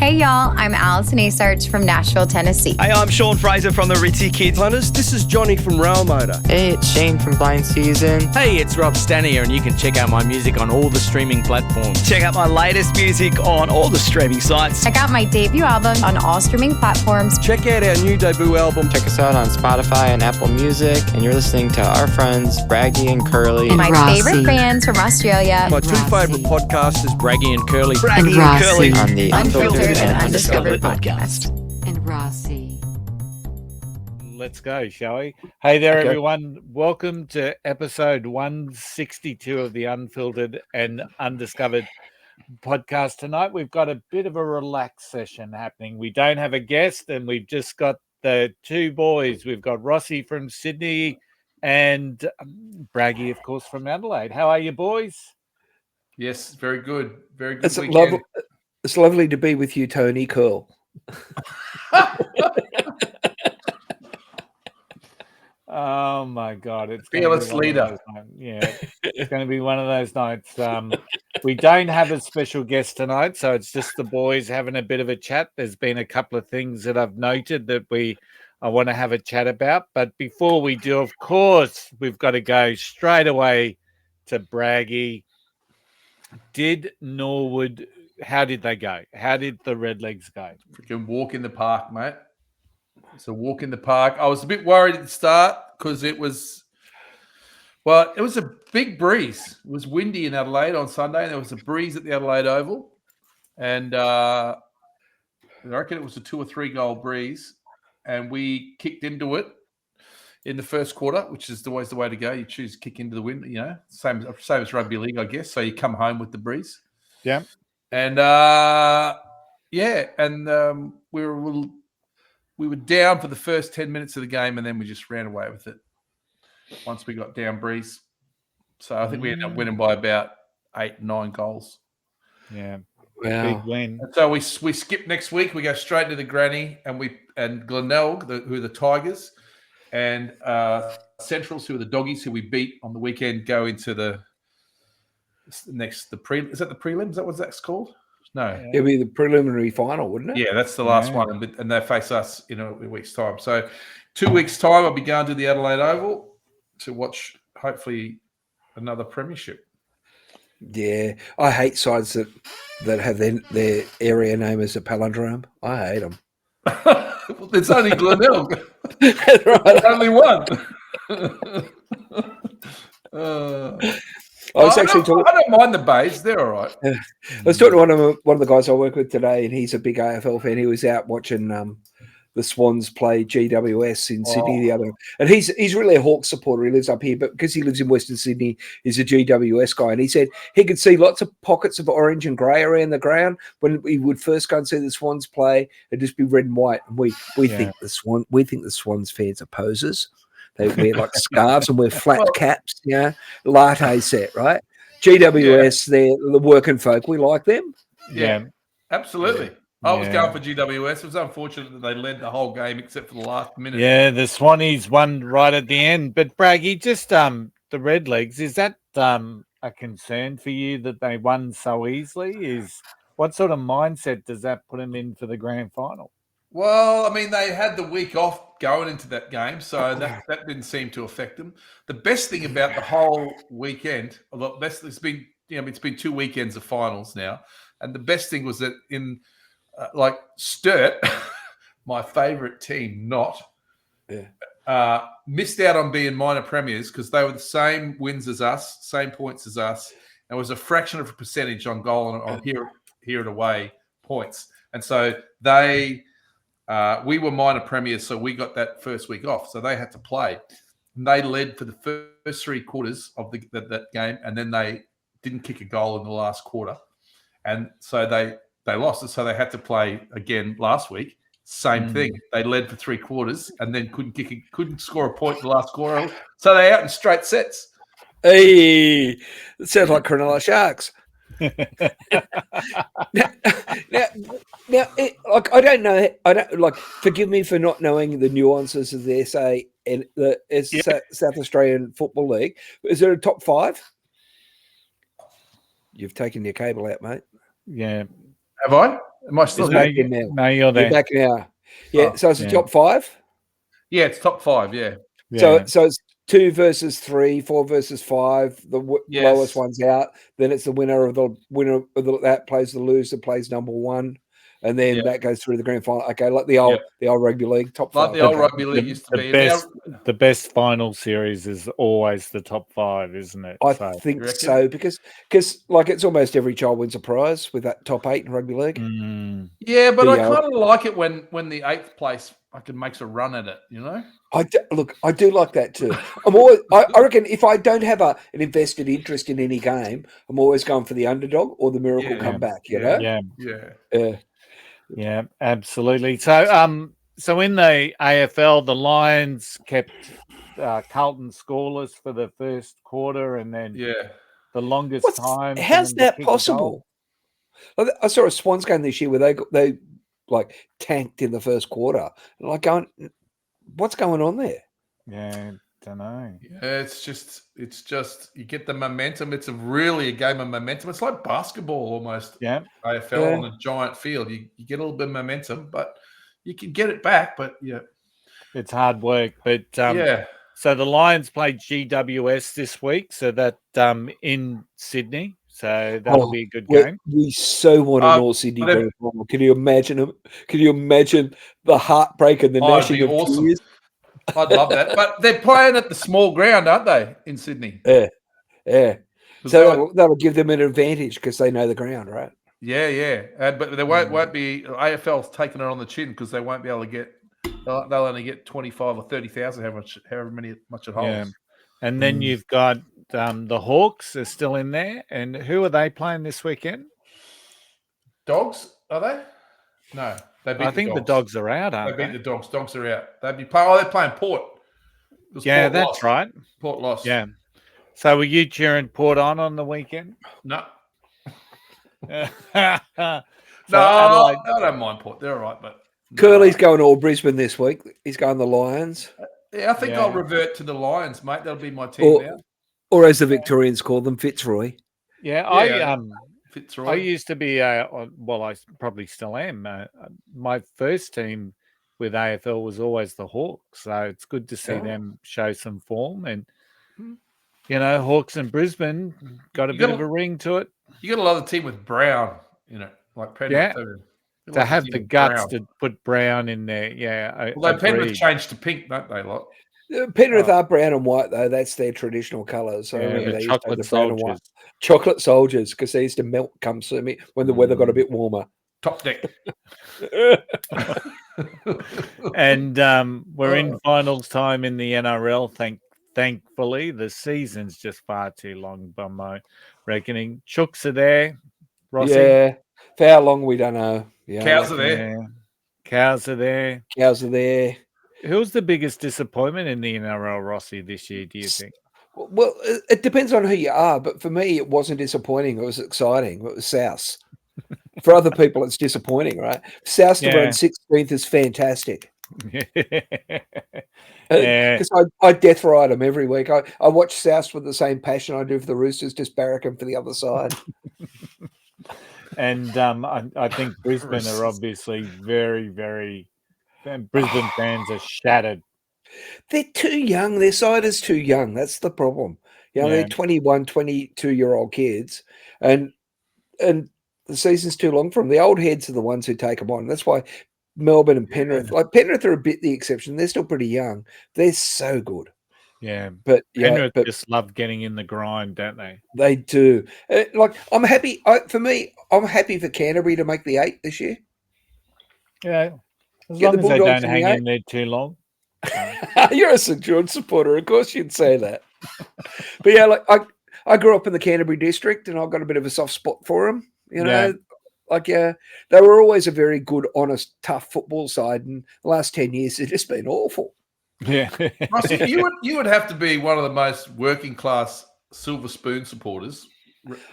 Hey y'all, I'm Allison Asarch from Nashville, Tennessee. Hey, I'm Sean Fraser from the Ritzy Kids. Hunters, this is Johnny from Rail Motor. Hey, it's Shane from Blind Season. Hey, it's Rob Stanier, and you can check out my music on all the streaming platforms. Check out my latest music on all the streaming sites. Check out my debut album on all streaming platforms. Check out our new debut album. Check us out on Spotify and Apple Music. And you're listening to our friends, Braggy and Curly. And my favorite bands from Australia. My two favourite podcasters, Braggy and Curly. Braggy and Curly. On the Unfiltered and Undiscovered podcast. And Rossi. Let's go, shall we? Hey there, everyone. Welcome to episode 162 of the Unfiltered and Undiscovered podcast. Tonight, we've got a bit of a relaxed session happening. We don't have a guest, and we've just got the two boys. We've got Rossi from Sydney and Braggy, of course, from Adelaide. How are you, boys? Yes, very good. Very good weekend. It's lovely to be with you, Tony Curl. Oh my God! It's fearless leader. Yeah, it's going to be one of those nights. We don't have a special guest tonight, so it's just the boys having a bit of a chat. There's been a couple of things that I've noted that I want to have a chat about. But before we do, of course, we've got to go straight away to Braggy. Did Norwood? How did they go? How did the Redlegs go? Freaking walk in the park, mate. It's a walk in the park. I was a bit worried at the start because it was a big breeze. It was windy in Adelaide on Sunday, and there was a breeze at the Adelaide Oval. And I reckon it was a 2 or 3 goal breeze. And we kicked into it in the first quarter, which is always the way to go. You choose to kick into the wind, same as rugby league, I guess. So you come home with the breeze. Yeah. And we were down for the first 10 minutes of the game, and then we just ran away with it once we got down breeze. So I think we ended up winning by about 8-9 goals. Yeah. Wow. Big win. And so we skip next week. We go straight to the granny, and Glenelg, who are the Tigers, and Centrals, who are the Doggies, who we beat on the weekend, go into the prelim. Is that the prelim? Is that what that's called? No. It'll be the preliminary final, wouldn't it? Yeah, that's the last one. And they face us in a week's time. So 2 weeks' time, I'll be going to the Adelaide Oval to watch, hopefully, another premiership. Yeah. I hate sides that have their area name as a palindrome. I hate them. Well, there's only Glenelg. That's right. Only one. I don't mind the Bays. They're all right. I was talking to one of the guys I work with today, and he's a big AFL fan. He was out watching the Swans play GWS in Sydney the other. And he's really a Hawks supporter. He lives up here, but because he lives in Western Sydney, he's a GWS guy. And he said he could see lots of pockets of orange and grey around the ground when he would first go and see the Swans play. It'd just be red and white. And we think the Swans fans are posers. They wear like scarves and wear flat caps, latte set, right? GWS, they're the working folk. We like them. Yeah, absolutely. Yeah. I was going for GWS. It was unfortunate that they led the whole game except for the last minute. Yeah, the Swannies won right at the end. But Braggy, just the Redlegs, is that a concern for you that they won so easily? What sort of mindset does that put them in for the grand final? Well, I mean, they had the week off going into that game, so that didn't seem to affect them. The best thing about the whole weekend, it's been 2 weekends of finals now, and the best thing was that in Sturt, my favourite team, missed out on being minor premiers because they were the same wins as us, same points as us, and it was a fraction of a percentage on goal and on here and away points, and so we were minor premiers, so we got that first week off. So they had to play. And they led for the first 3 quarters of that game, and then they didn't kick a goal in the last quarter. And so they lost it, so they had to play again last week. Same thing. They led for 3 quarters and then couldn't score a point in the last quarter. So they out in straight sets. Hey, it sounds like Cronulla Sharks. Now, I don't know. Forgive me for not knowing the nuances of the SA and the South Australian Football League. Is there a top 5? You've taken your cable out, mate. Yeah. Have I? Am I still It's No, back in now. no, you're You're there. back now. Yeah. Oh, So it's the yeah. top 5. Yeah, it's top 5. Yeah. Yeah. So it's 2 versus 3, 4 versus 5. The Yes. lowest one's out. Then it's the winner of that plays the loser plays number 1, and then Yeah. that goes through the grand final. Okay, like the old rugby league top Like 5. the old Okay. rugby league used to be. The best final series is always the top 5, isn't it? I So, think You reckon? so because like it's almost every child wins a prize with that top 8 in rugby league. Yeah, but The, I kind of like it when the 8th place fucking makes a run at it. I do like that too. I reckon if I don't have an invested interest in any game, I'm always going for the underdog or the miracle Yeah. comeback. You Yeah. know, Yeah. yeah, absolutely. So in the AFL, the Lions kept Carlton scoreless for the first quarter, and then Yeah. the longest time. for how's them to that kick a goal. possible? I saw a Swans game this year where they like tanked in the first quarter, and like going, what's going on there? Yeah, don't know. Yeah, it's just you get the momentum. It's really a game of momentum. It's like basketball almost. Yeah, AFL on a giant field. You get a little bit of momentum, but you can get it back. But yeah, it's hard work. But yeah. So the Lions played GWS this week, so that in Sydney. So that'll be a good game. We so want an all Sydney but grand final. Can you imagine them? Can you imagine the heartbreak and the It'd gnashing be of awesome. tears? I'd love that. But they're playing at the small ground, aren't they, in Sydney? Yeah. So that'll give them an advantage because they know the ground, right? Yeah. But there won't be AFL's taking it on the chin because they won't be able to get. They'll only get 25 or 30,000, however much it holds. Yeah. And then you've got the Hawks are still in there. And who are they playing this weekend? Dogs, are they? No, they beat I think the Dogs. Dogs are out, aren't They they? beat the Dogs. Dogs are out. They'd be playing. Oh, they're playing Port. Yeah, Port that's lost. right. Port lost. Yeah. So were you cheering Port on the weekend? No. So No, Adelaide- I don't mind Port. They're all right, but Curly's going all Brisbane this week. He's going the Lions, yeah, I think Yeah. I'll revert to the Lions, mate. That'll be my team now. or as the Victorians call them, Fitzroy. Yeah, Yeah. I Fitzroy. used to be I probably still am. My first team with AFL was always the Hawks, so it's good to see them show some form. And Hawks and Brisbane got a bit of a ring to it. You got a lot of team with Brown, like Penrith. Yeah. To have the guts to put Brown in there, yeah. Although Penrith agreed. changed to pink, don't they? Like, Penrith are brown and white though. That's their traditional colours. So I Yeah, remember the they used to have chocolate the brown and white. soldiers. Chocolate soldiers, because they used to melt come see me when the weather got a bit warmer. top deck. And we're in finals time in the NRL. Thankfully, the season's just far too long, by my reckoning. Chooks are there, Rossi. Yeah, for how long we don't know. Yeah, Cows are there. Yeah. Cows are there. Cows are there. Who's the biggest disappointment in the NRL, Rossi, this year, do you think? Well, it depends on who you are, but for me, it wasn't disappointing. It was exciting. It was South. For other people, it's disappointing, right? South to run 16th is fantastic. Yeah. Because I death ride them every week. I watch South with the same passion I do for the Roosters, just barrack them for the other side. And I think Brisbane are obviously very, very. Brisbane fans are shattered. They're too young. Their side is too young. That's the problem. They're 21, 22-year-old kids, and the season's too long for them. The old heads are the ones who take them on. That's why Melbourne and Penrith, like Penrith, are a bit the exception. They're still pretty young. They're so good. Yeah, but Penrith just love getting in the grind, don't they? They do. I'm happy. I'm happy for Canterbury to make the 8 this year. Yeah, as long as they don't hang in there too long. You're a St George supporter, of course you'd say that. But yeah, like I grew up in the Canterbury district, and I've got a bit of a soft spot for them. They were always a very good, honest, tough football side, and the last 10 years they've just been awful. Yeah, Rossi, you would have to be one of the most working class Silver Spoon supporters,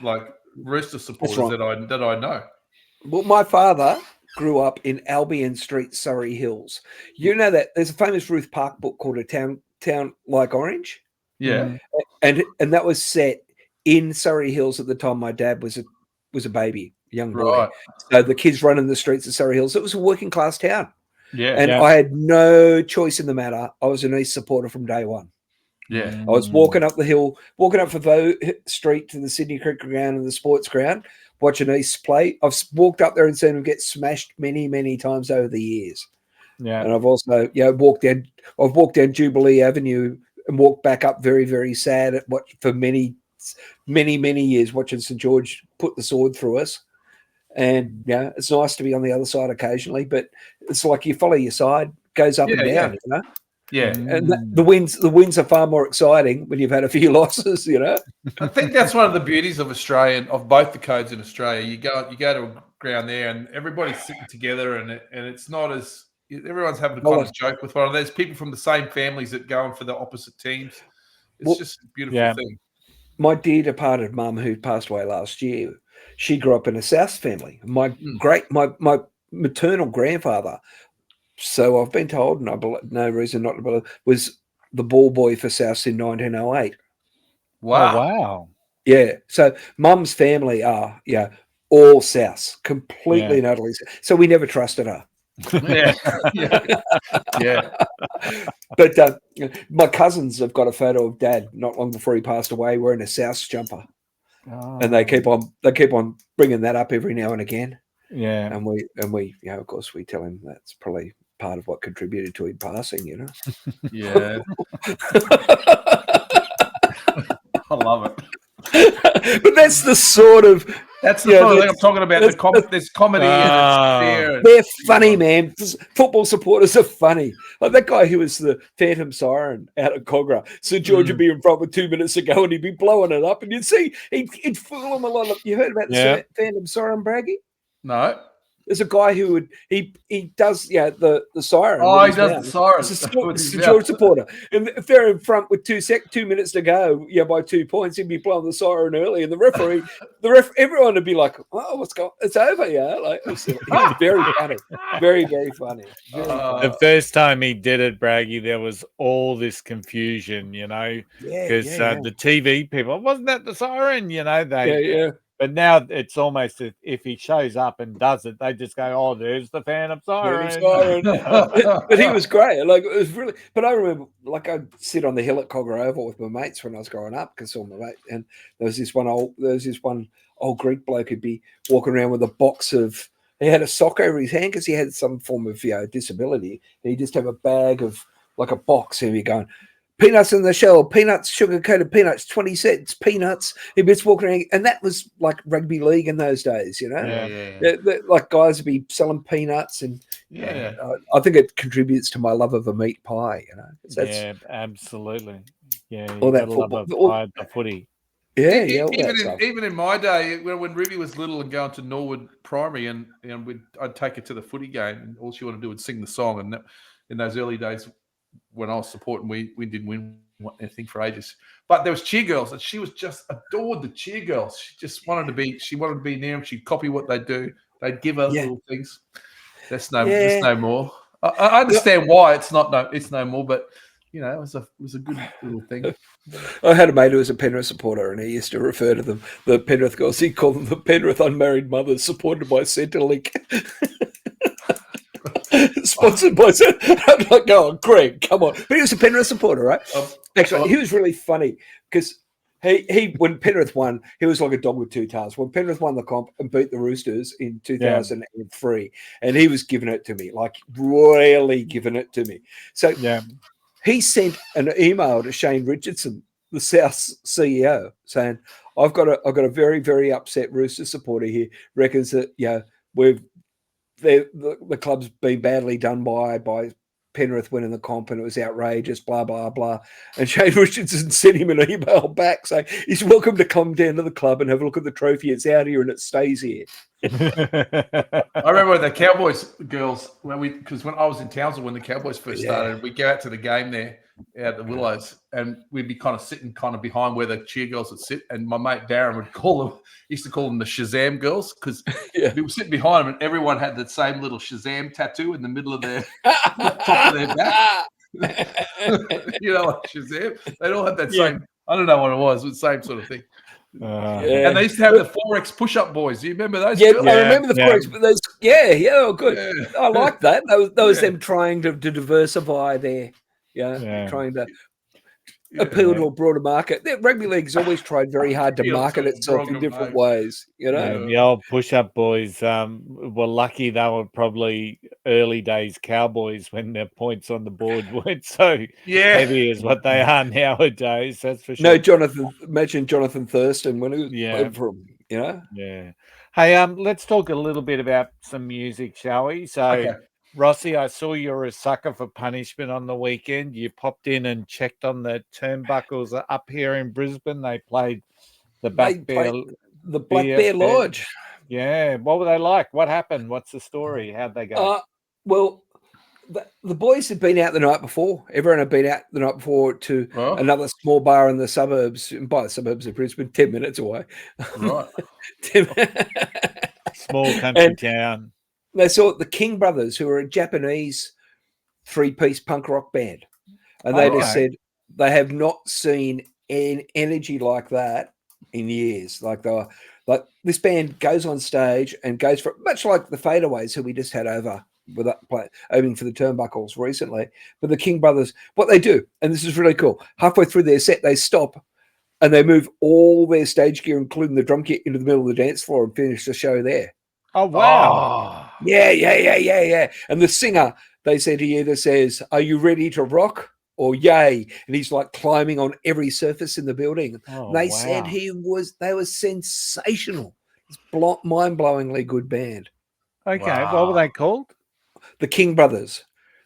like Rooster supporters that I know. Well, my father grew up in Albion Street, Surrey Hills. You know that there's a famous Ruth Park book called A Town Like Orange. Yeah, and that was set in Surrey Hills at the time my dad was a baby. young boy. Right. So the kids running the streets of Surrey Hills. It was a working class town. Yeah. And I had no choice in the matter. I was an East supporter from day one. Yeah. I was walking up the hill, walking up Favo Street to the Sydney Cricket Ground and the sports ground, watching East play. I've walked up there and seen them get smashed many, many times over the years. Yeah. And I've also, walked down. I've walked down Jubilee Avenue and walked back up very, very sad at what for many, many, many years watching St George put the sword through us. And it's nice to be on the other side occasionally, but it's like you follow your side, goes up and down, you know. Yeah. And the wins are far more exciting when you've had a few losses, you know. I think that's one of the beauties of of both the codes in Australia. You go to a ground there, and everybody's sitting together, and it's not as everyone's having a kind of joke with one another. There's people from the same families that go in for the opposite teams. It's just a beautiful thing. My dear departed mum, who passed away last year, she grew up in a South family. My maternal grandfather, so I've been told, and I believe, no reason not to believe, was the ball boy for Souths in 1908. Wow. Oh, wow. Yeah. So mum's family are, all Souths, completely and utterly. So we never trusted her. Yeah. But my cousins have got a photo of Dad not long before he passed away wearing a Souths jumper. Oh. And they keep on bringing that up every now and again. Yeah. And we of course we tell him that's probably part of what contributed to him passing, you know. Yeah. I love it. But that's the sort of that's the sort of thing I'm talking about. There's comedy and they're funny, man. Football supporters are funny. Like that guy who was the Phantom Siren out at Cogra. St George would be in front with 2 minutes to go and he'd be blowing it up, and you'd see he'd fool him a lot. You heard about the Phantom Siren, Braggy? No. There's a guy who would he does the siren. Oh, he does the siren. It's a George supporter, and if they're in front with 2 minutes to go, by 2 points, he'd be blowing the siren early, and the referee, everyone would be like, "Oh, what's going? It's over, Like he was very funny, very very funny. The first time he did it, Braggy, there was all this confusion, because the TV people, wasn't that the siren? But now it's almost if he shows up and does it, they just go, "Oh, there's the Phantom Siren." But he was great. Like it was really. But I remember, I'd sit on the hill at Cogra Oval with my mates when I was growing up, because all my mates, and there was this one old Greek bloke who'd be walking around with a box of. He had a sock over his hand because he had some form of disability, and he'd just have a bag of a box, and he'd be going. Peanuts in the shell, peanuts, sugar-coated peanuts, 20 cents, peanuts. He'd be walking around, and that was like rugby league in those days, Like guys would be selling peanuts, and I think it contributes to my love of a meat pie, Absolutely. Yeah, all that football, the footy. Even in my day, when Ruby was little and going to Norwood Primary, and I'd take her to the footy game, and all she wanted to do was sing the song. And in those early days, when I was supporting, we didn't win anything for ages. But there was cheer girls, and she was just adored the cheer girls. She just wanted to be near them. She'd copy what they do. They'd give her little things. There's no more. I understand why it's no more, but it was a good little thing. I had a mate who was a Penrith supporter, and he used to refer to them, the Penrith girls. He called them the Penrith unmarried mothers, supported by Centrelink. Sponsored by I'm like, oh, Greg, come on. But he was a Penrith supporter, right? Actually, he was really funny because he when Penrith won, he was like a dog with two tails. When Penrith won the comp and beat the Roosters in 2003, and he was giving it to me, like really giving it to me. So he sent an email to Shane Richardson, the South CEO, saying, I've got a very, very upset Rooster supporter here, reckons that the club's been badly done by Penrith winning the comp, and it was outrageous, blah, blah, blah. And Shane Richardson sent him an email back saying he's welcome to come down to the club and have a look at the trophy. It's out here and it stays here. I remember when the Cowboys girls, because when I was in Townsville when the Cowboys first started, we'd go out to the game there out the Willows, and we'd be kind of sitting behind where the cheer girls would sit, and my mate Darren used to call them the Shazam girls, because we were sitting behind them and everyone had that same little Shazam tattoo in the middle of their top of their back. Like Shazam. They'd all have that same, I don't know what it was, the same sort of thing. Yeah. And they used to have the 4X push-up boys. Do you remember those? Yeah, Phil? I remember the yeah. Forex, but those, yeah, they were good. Yeah. I like that. That was Yeah. them trying to diversify their, Yeah. trying to Yeah. appeal to a broader market. The rugby league's always tried very hard to Appeal to market a itself in broader different market. ways. You know, Yeah, the old push-up boys were lucky they were probably early days Cowboys when their points on the board weren't so Yeah. heavy as what they are nowadays. That's for sure. no Jonathan. Imagine Jonathan Thurston when he was Yeah. playing for him. You know, Yeah. Hey, let's talk a little bit about some music, shall we? So, Okay. Rossi, I saw you're a sucker for punishment on the weekend. You popped in and checked on the turnbuckles up here in Brisbane. They played the they played the Black Bear Lodge. Yeah. What were they like? What happened? What's the story? How'd they go? Well, the boys had been out the night before. Everyone had been out the night before to Oh. another small bar in the suburbs, and by the suburbs of Brisbane, 10 minutes away. Right. Small country town. They saw the King Brothers, who are a Japanese three-piece punk rock band, and they just said they have not seen an energy like that in years. Like this band goes on stage and goes for much like the Fadeaways, who we just had over with opening for the Turnbuckles recently. But the King Brothers, what they do, and this is really cool, halfway through their set, they stop and they move all their stage gear, including the drum kit, into the middle of the dance floor and finish the show there. Oh, wow. Yeah. And the singer, they said, he either says, "Are you ready to rock?" or "Yay." And he's like climbing on every surface in the building. Oh, They wow. said they were sensational. It's mind-blowingly good band. Okay. Wow. What were they called? The King Brothers.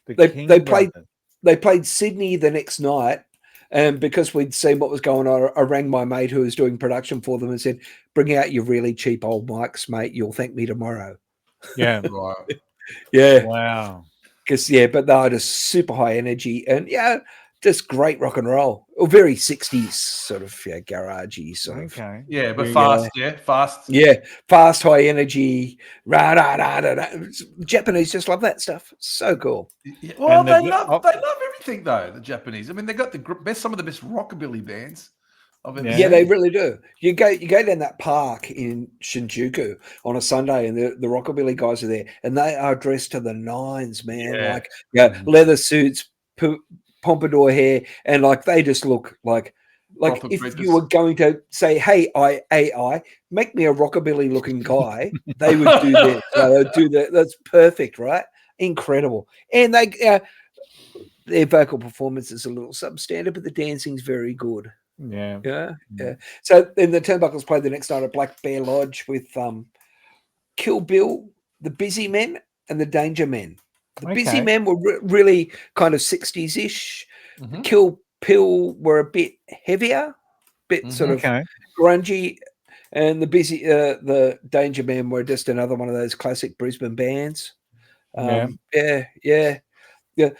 The They King played- Brothers. They played Sydney the next night. And because we'd seen what was going on, I rang my mate who was doing production for them and said, "Bring out your really cheap old mics, mate. You'll thank me tomorrow." Yeah. Right. Yeah. Wow. Because, but they were just super high energy and, just great rock and roll. Or very 60s sort of, garagey sort of. Okay. Yeah, but fast. Yeah, fast. Yeah, fast, high energy. Rah, rah, rah, rah, rah. Japanese just love that stuff. So cool. Yeah. Well, And they love everything though. The Japanese. I mean, they got the best, some of the best rockabilly bands I've ever Yeah. Yeah, they seen. really do. You go down that park in Shinjuku on a Sunday, and the rockabilly guys are there, and they are dressed to the nines, man. Yeah. Like, leather suits, pompadour hair, and like they just look like Proper if breakfast. you were going to say, "Hey, AI, make me a rockabilly looking guy," they would do this. They'd do that. That's perfect, right? Incredible. And their vocal performance is a little substandard, but the dancing's very good. Yeah. Yeah. So then the Turnbuckles played the next night at Black Bear Lodge with Kill Bill, the Busy Men, and the Danger Men. The Busy Okay. Men were really kind of 60s-ish. Mhm. Kill Bill were a bit heavier, bit sort of Okay. grungy, and the Danger Men were just another one of those classic Brisbane bands. Yeah. Yeah. The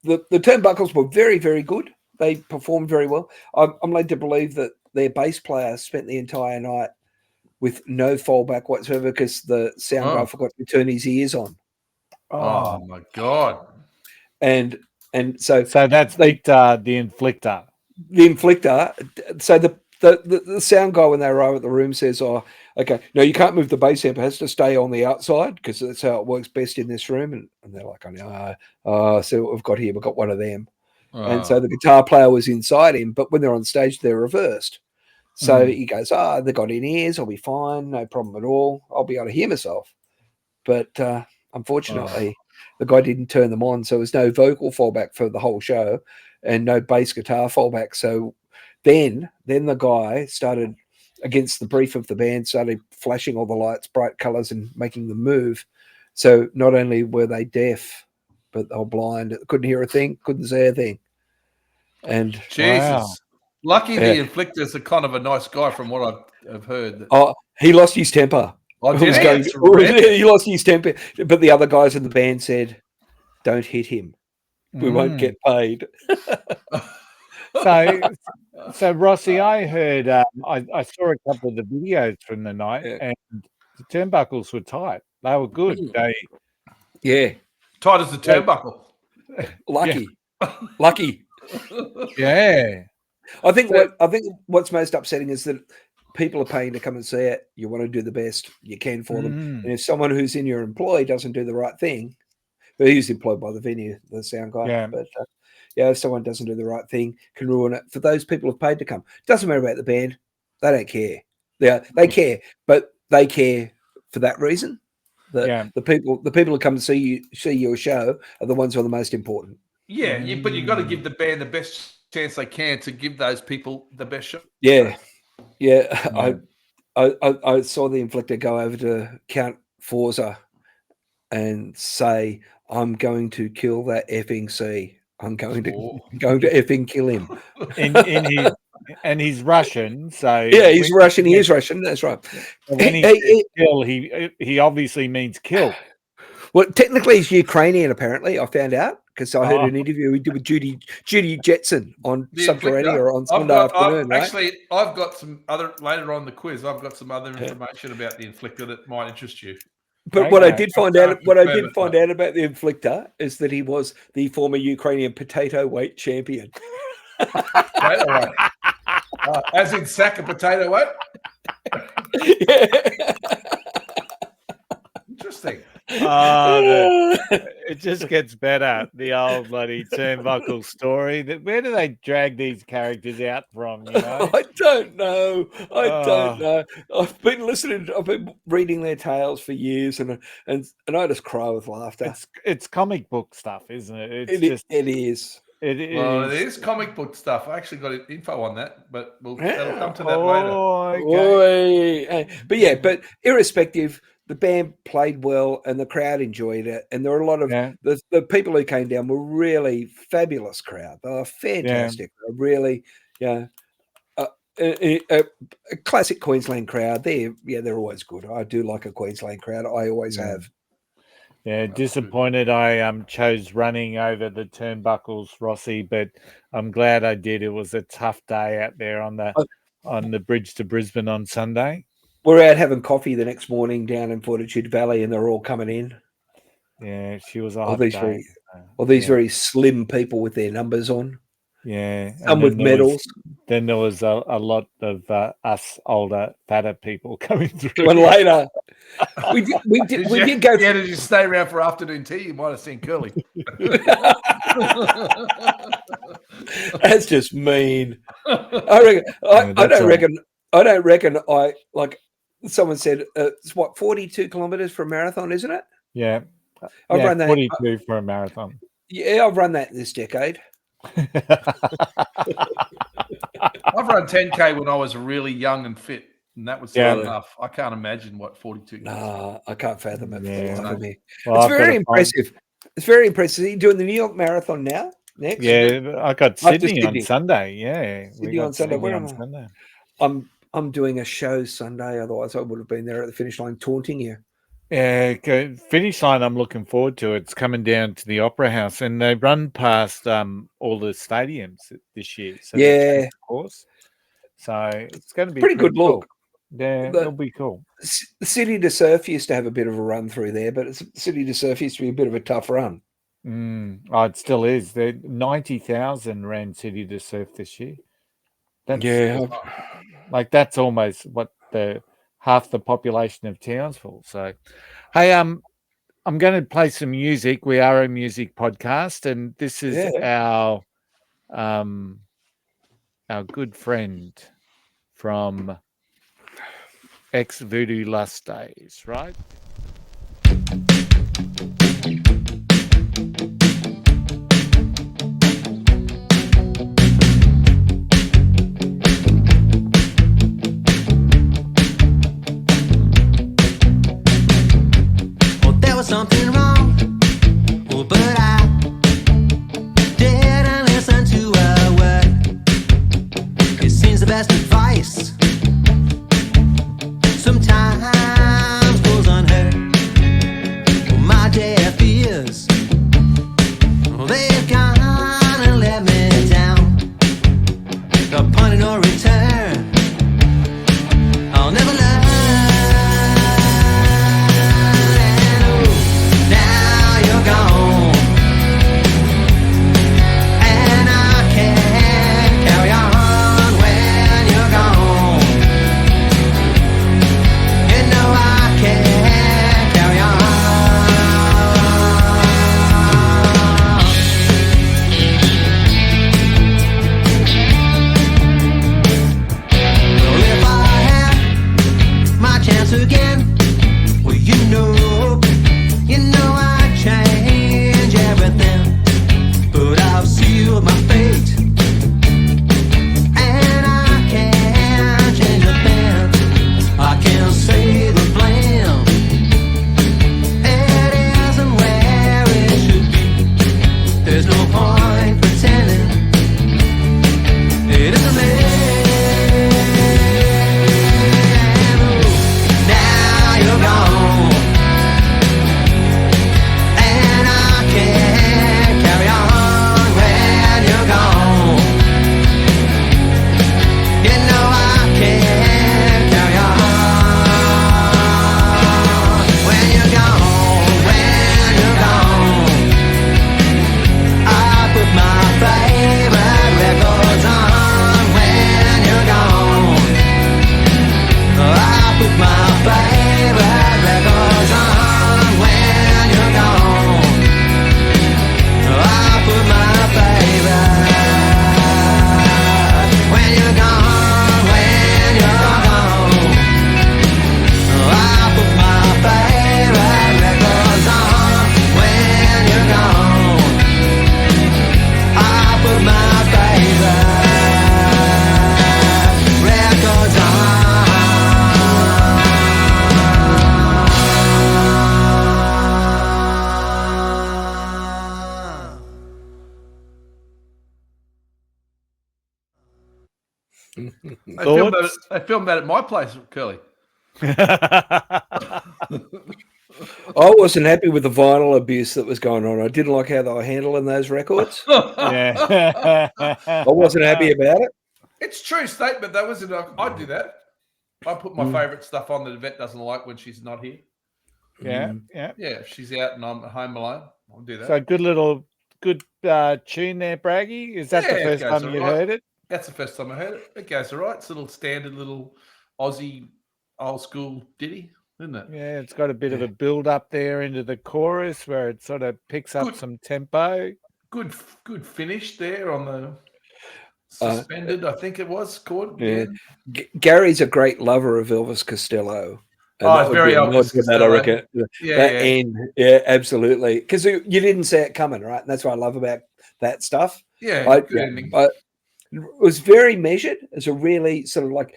Turnbuckles were very, very good. They performed very well. I'm led to believe that their bass player spent the entire night with no fallback whatsoever because the sound guy forgot to turn his ears on. Oh my god! And so So that's the inflictor. the inflictor. So the sound guy, when they arrive at the room, says, "Oh, okay, no, you can't move the bass amp. It has to stay on the outside because that's how it works best in this room." And they're like, so what we've got here, we've got one of them. And so the guitar player was inside him, but when they're on stage, they're reversed. So he goes, "They got in ears. I'll be fine. No problem at all. I'll be able to hear myself." But unfortunately, the guy didn't turn them on. So there was no vocal fallback for the whole show and no bass guitar fallback. So then the guy started, against the brief of the band, started flashing all the lights, bright colors, and making them move. So not only were they deaf, but they were blind, couldn't hear a thing, couldn't say a thing. And Jesus, Wow. lucky the inflictor's a kind of a nice guy from what I've heard. he lost his temper. Oh, He was did going- It's horrendous. he lost his temper. But the other guys in the band said, "Don't hit him. We won't get paid." So Rossi, I heard I saw a couple of the videos from the night, and the turnbuckles were tight. They were good. Yeah, Tight as the turnbuckle. lucky. Yeah. I think what's most upsetting is that people are paying to come and see it. You want to do the best you can for them. Mm. And if someone who's in your employ doesn't do the right thing, but he's employed by the venue, the sound guy. Yeah. But if someone doesn't do the right thing, can ruin it for those people who've paid to come. Doesn't matter about the band; they don't care. They care, but they care for that reason. The people who come to see your show are the ones who are the most important. Yeah, but you've got to give the band the best chance they can to give those people the best show. Yeah. I saw the Inflictor go over to Count Forza and say, "I'm going to kill that effing C. I'm going to effing kill him." And he's Russian, so he's Russian. He is Russian. That's right. When he says kill, he obviously means kill. Well, technically, he's Ukrainian. Apparently, I found out because I heard an interview he did with Judy Jetson on Subterranean or on Sunday afternoon. Right? Actually, I've got some other later on the quiz. I've got some other information about the Inflictor that might interest you. But what I did find out about the Inflictor is that he was the former Ukrainian potato weight champion. Potato weight. As in sack of potato weight? Interesting. It just gets better. The old bloody Turnbuckle story. Where do they drag these characters out from? You know? I don't know. I don't know. I've been reading their tales for years, and I just cry with laughter. It's comic book stuff, isn't it? It is. It is comic book stuff. I actually got info on that, but that'll come to that later. Okay. But irrespective, the band played well and the crowd enjoyed it. And there were a lot of the people who came down were really fabulous crowd. They were fantastic. Really, a classic Queensland crowd. They're always good. I do like a Queensland crowd. I always have. Yeah, disappointed I chose running over the turnbuckles, Rossi, but I'm glad I did. It was a tough day out there on the bridge to Brisbane on Sunday. We're out having coffee the next morning down in Fortitude Valley, and they're all coming in. Yeah, she was a hot day. All these very slim people with their numbers on. Yeah, some with medals. Then there was a lot of us older, fatter people coming through. One later, we did go. Yeah, did you stay around for afternoon tea? You might have seen Curly. That's just mean. I don't reckon. I like. Someone said it's 42 kilometers for a marathon, isn't it? Yeah, I've run that 42 for a marathon. Yeah, I've run that this decade. I've run 10K when I was really young and fit, and that was enough. I can't imagine what 42 is. No, I can't fathom it. Well, it's very impressive. It's very impressive. You're doing the New York Marathon now? Next? Yeah, I got Sydney on Sunday. Yeah, Sydney on Sunday. Where am I? I'm doing a show Sunday. Otherwise, I would have been there at the finish line taunting you. Yeah, finish line I'm looking forward to. It's coming down to the Opera House, and they run past all the stadiums this year. So of course. So it's going to be pretty good cool. look. Yeah, it'll be cool. The City to Surf used to have a bit of a run through there, but City to Surf used to be a bit of a tough run. Oh, it still is. 90,000 ran City to Surf this year. That's almost what half the population of Townsville. So, hey, I'm going to play some music. We are a music podcast, and this is our good friend from ex Voodoo Lust days, right? Something wrong, but I didn't listen to a word. It seems the best advice sometimes goes unheard. My dear fears, they've gone and let me down. The point of no return, I'll never learn. They filmed that at my place, Curly. I wasn't happy with the vinyl abuse that was going on. I didn't like how they were handling those records. Yeah. I wasn't happy about it. It's a true statement. That wasn't. I'd do that. I put my favourite stuff on that Yvette doesn't like when she's not here. Yeah. Yeah, if she's out and I'm at home alone, I'll do that. So good tune there, Braggy. Is that the Yeah, it first goes time you all right. heard it? That's the first time I heard it. It goes all right. It's a little standard little Aussie old school ditty, isn't it? Yeah, it's got a bit of a build up there into the chorus where it sort of picks up some tempo. Good finish there on the suspended, I think it was called. Yeah. Gary's a great lover of Elvis Costello. And Oh, that it's would very be a Elvis nod to that, I Costello. reckon. Yeah, That yeah. end, yeah, absolutely. Because you didn't see it coming, right? And that's what I love about that stuff. Yeah, good ending. It was very measured. It's a really sort of like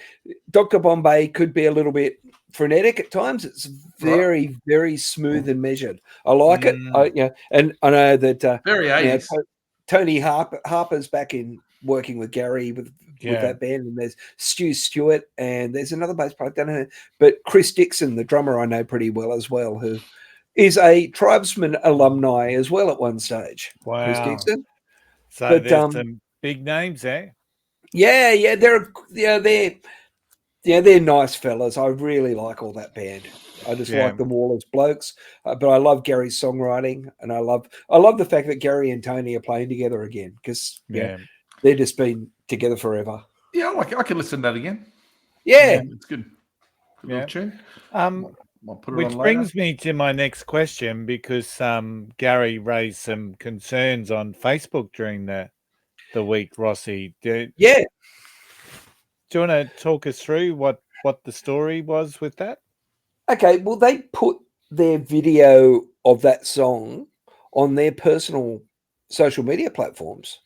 Dr. Bombay could be a little bit frenetic at times. It's very, very smooth and measured. I like it. And I know that Very 80s. Tony Harper's back in working with Gary with that band, and there's Stu Stewart, and there's another bass player, I don't know, but Chris Dixon, the drummer, I know pretty well as well, who is a Tribesman alumni as well at one stage. Wow. Chris Dixon. So But, there's some big names there. Yeah, they're nice fellas. I really like all that band. I just like them all as blokes. But I love Gary's songwriting, and I love the fact that Gary and Tony are playing together again because they've just been together forever. Yeah, I can listen to that again. Yeah, it's good. Good little tune. I'll put it Which on later. brings me to my next question, because Gary raised some concerns on Facebook during the week, Rossi. Do you want to talk us through what the story was with that? Okay, well, they put their video of that song on their personal social media platforms,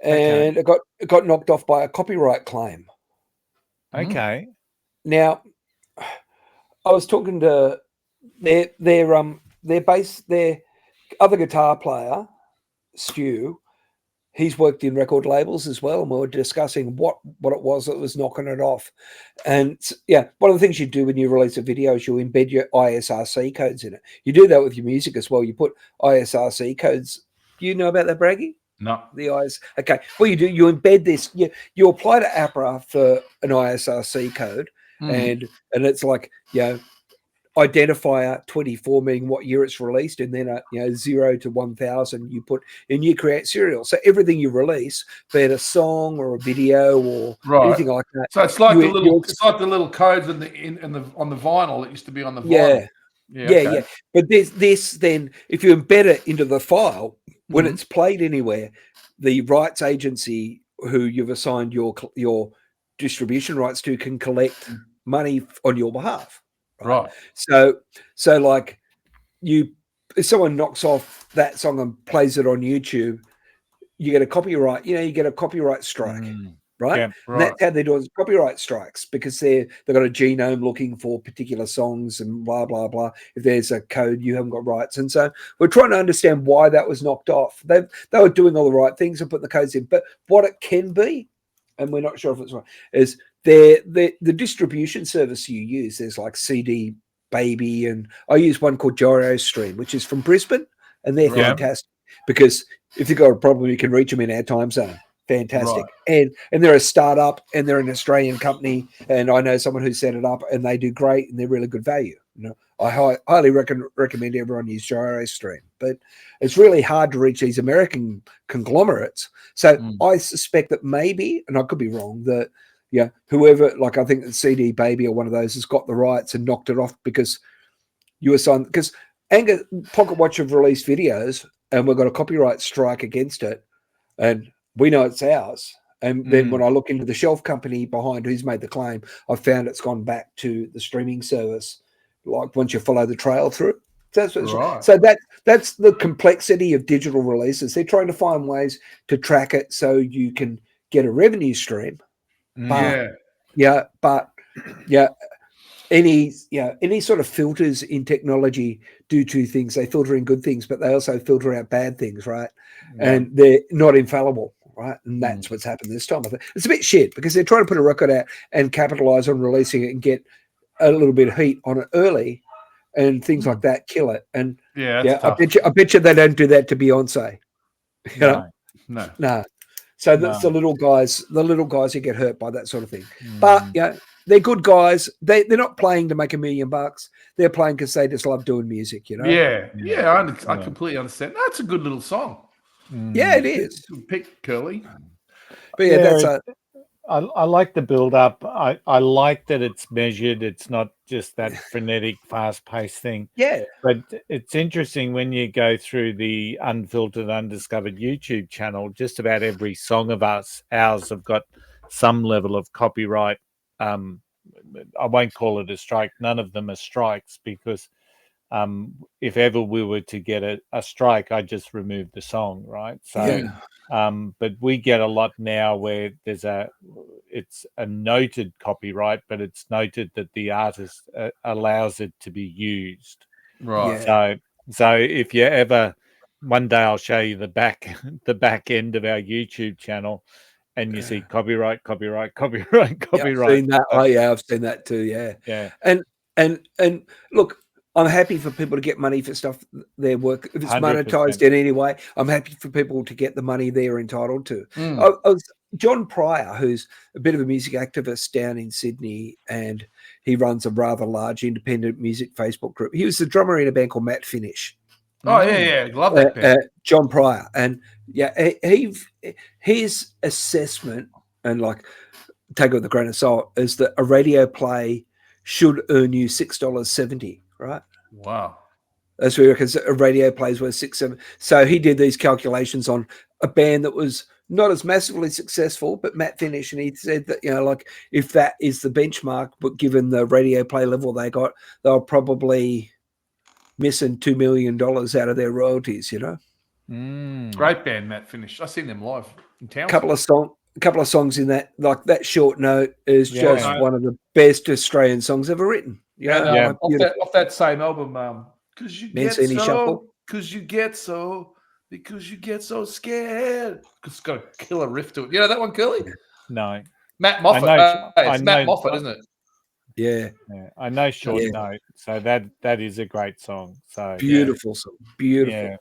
and it got knocked off by a copyright claim. Okay. Now, I was talking to their other guitar player, Stu. He's worked in record labels as well, and we were discussing what it was that was knocking it off. And one of the things you do when you release a video is you embed your ISRC codes in it. You do that with your music as well. You put ISRC codes. Do you know about that, Braggy? No. Okay. Well, you do. You embed this. You apply to APRA for an ISRC code, and it's like identifier 24 meaning what year it's released, and then 0 to 1000 you put, and you create serial. So everything you release, be it a song or a video or anything like that. So it's like the little codes on the vinyl that used to be on the vinyl. Yeah. But this then, if you embed it into the file, when it's played anywhere, the rights agency who you've assigned your distribution rights to can collect money on your behalf. Right. So like if someone knocks off that song and plays it on YouTube, you get a copyright. You get a copyright strike, right? Yeah, And that's how they do it, copyright strikes, because they've got a genome looking for particular songs and blah blah blah. If there's a code, you haven't got rights, and so we're trying to understand why that was knocked off. They were doing all the right things and putting the codes in, but what it can be, and we're not sure if it's right, is the distribution service you use. There's like CD Baby, and I use one called GyroStream, which is from Brisbane, and they're fantastic because if you've got a problem, you can reach them in our time zone. Fantastic. And they're a startup, and they're an Australian company, and I know someone who set it up, and they do great, and they're really good value. I highly recommend everyone use GyroStream, but it's really hard to reach these American conglomerates. So I suspect that maybe, and I could be wrong, that whoever, like I think that CD Baby or one of those has got the rights and knocked it off because you assigned, because Pocket Watch have released videos and we've got a copyright strike against it, and we know it's ours. And then when I look into the shelf company behind who's made the claim, I found it's gone back to the streaming service. Like once you follow the trail through, that's what's right. So that's the complexity of digital releases. They're trying to find ways to track it so you can get a revenue stream. But any sort of filters in technology do two things. They filter in good things, but they also filter out bad things, right? And they're not infallible, right? And that's what's happened this time. I think it's a bit shit because they're trying to put a record out and capitalize on releasing it and get a little bit of heat on it early, and things like that kill it. And Yeah, I bet you they don't do that to Beyonce. You know? No. So that's the little guys who get hurt by that sort of thing. But they're good guys. They're not playing to make $1 million. They're playing because they just love doing music, you know? Yeah. I completely understand. That's a good little song. Yeah, it is. Pick Curly. But that's I like the build up. I like that it's measured. It's not just that frenetic, fast paced thing. Yeah. But it's interesting when you go through the Unfiltered, Undiscovered YouTube channel, just about every song of ours have got some level of copyright. I won't call it a strike. None of them are strikes because if ever we were to get a strike, I'd just remove the song, right? So, but we get a lot now where it's a noted copyright, but it's noted that the artist allows it to be used. Right. So if you ever, one day I'll show you the back end of our YouTube channel, and you see copyright. I've seen that. I've seen that too. Yeah. And look, I'm happy for people to get money for stuff, their work. If it's 100%. monetized in any way, I'm happy for people to get the money they're entitled to. John Pryor, who's a bit of a music activist down in Sydney, and he runs a rather large independent music Facebook group. He was the drummer in a band called Matt Finish. Oh, yeah. Love that band. John Pryor. And his assessment, and like, take it with a grain of salt, is that a radio play should earn you $6.70. Right. Wow. That's where because a radio plays worth 6, 7. So he did these calculations on a band that was not as massively successful, but Matt Finish, and he said that, like if that is the benchmark, but given the radio play level they got, they're probably missing $2 million out of their royalties, Great band, Matt Finish. I've seen them live in town. A couple of songs in that, like that short note is just one of the best Australian songs ever written. Off that same album, because you get so scared. It's got a killer riff to it. You know that one, Curly? No. Matt Moffat. It's Matt Moffat, isn't it? Yeah. I know Short Note, so that is a great song. So beautiful song, beautiful.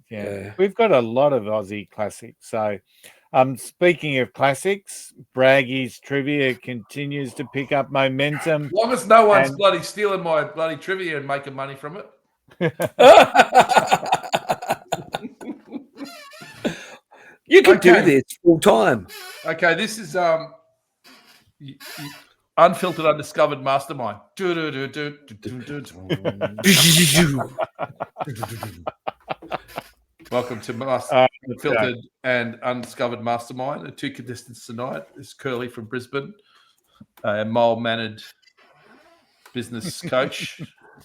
Yeah. We've got a lot of Aussie classics. So, speaking of classics, Braggy's trivia continues to pick up momentum. As long as no one's bloody stealing my bloody trivia and making money from it. You can do this full time. Okay, this is Unfiltered, Undiscovered Mastermind. Welcome to Unfiltered and Undiscovered Mastermind. The two contestants tonight is Curly from Brisbane, a mild-mannered business coach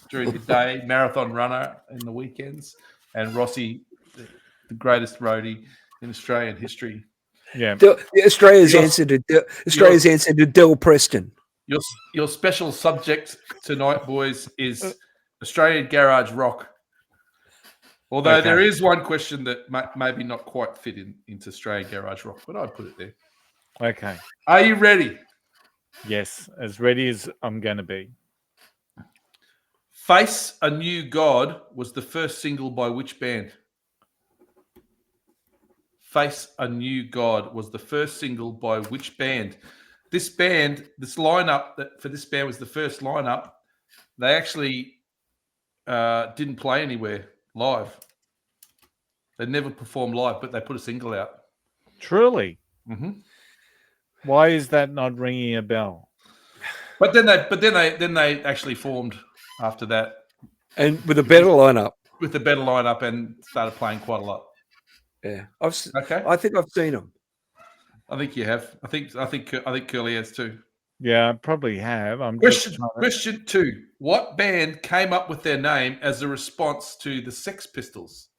during the day, marathon runner in the weekends, and Rossi, the greatest roadie in Australian history. Yeah, Australia's answer to Del Preston. Your special subject tonight, boys, is Australian garage rock. Although there is one question that maybe not quite fit into Australian garage rock, but I'd put it there. Okay. Are you ready? Yes, as ready as I'm going to be. Face a New God was the first single by which band? Face a New God was the first single by which band? This lineup for this band was the first lineup. They actually didn't play anywhere live. They never performed live, but they put a single out. Truly? Mm-hmm. Why is that not ringing a bell? But then they actually formed after that, and with a better lineup. With a better lineup, and started playing quite a lot. Yeah, I think I've seen them. I think you have. I think Curly has too. Yeah, I probably have. Question 2. What band came up with their name as a response to the Sex Pistols?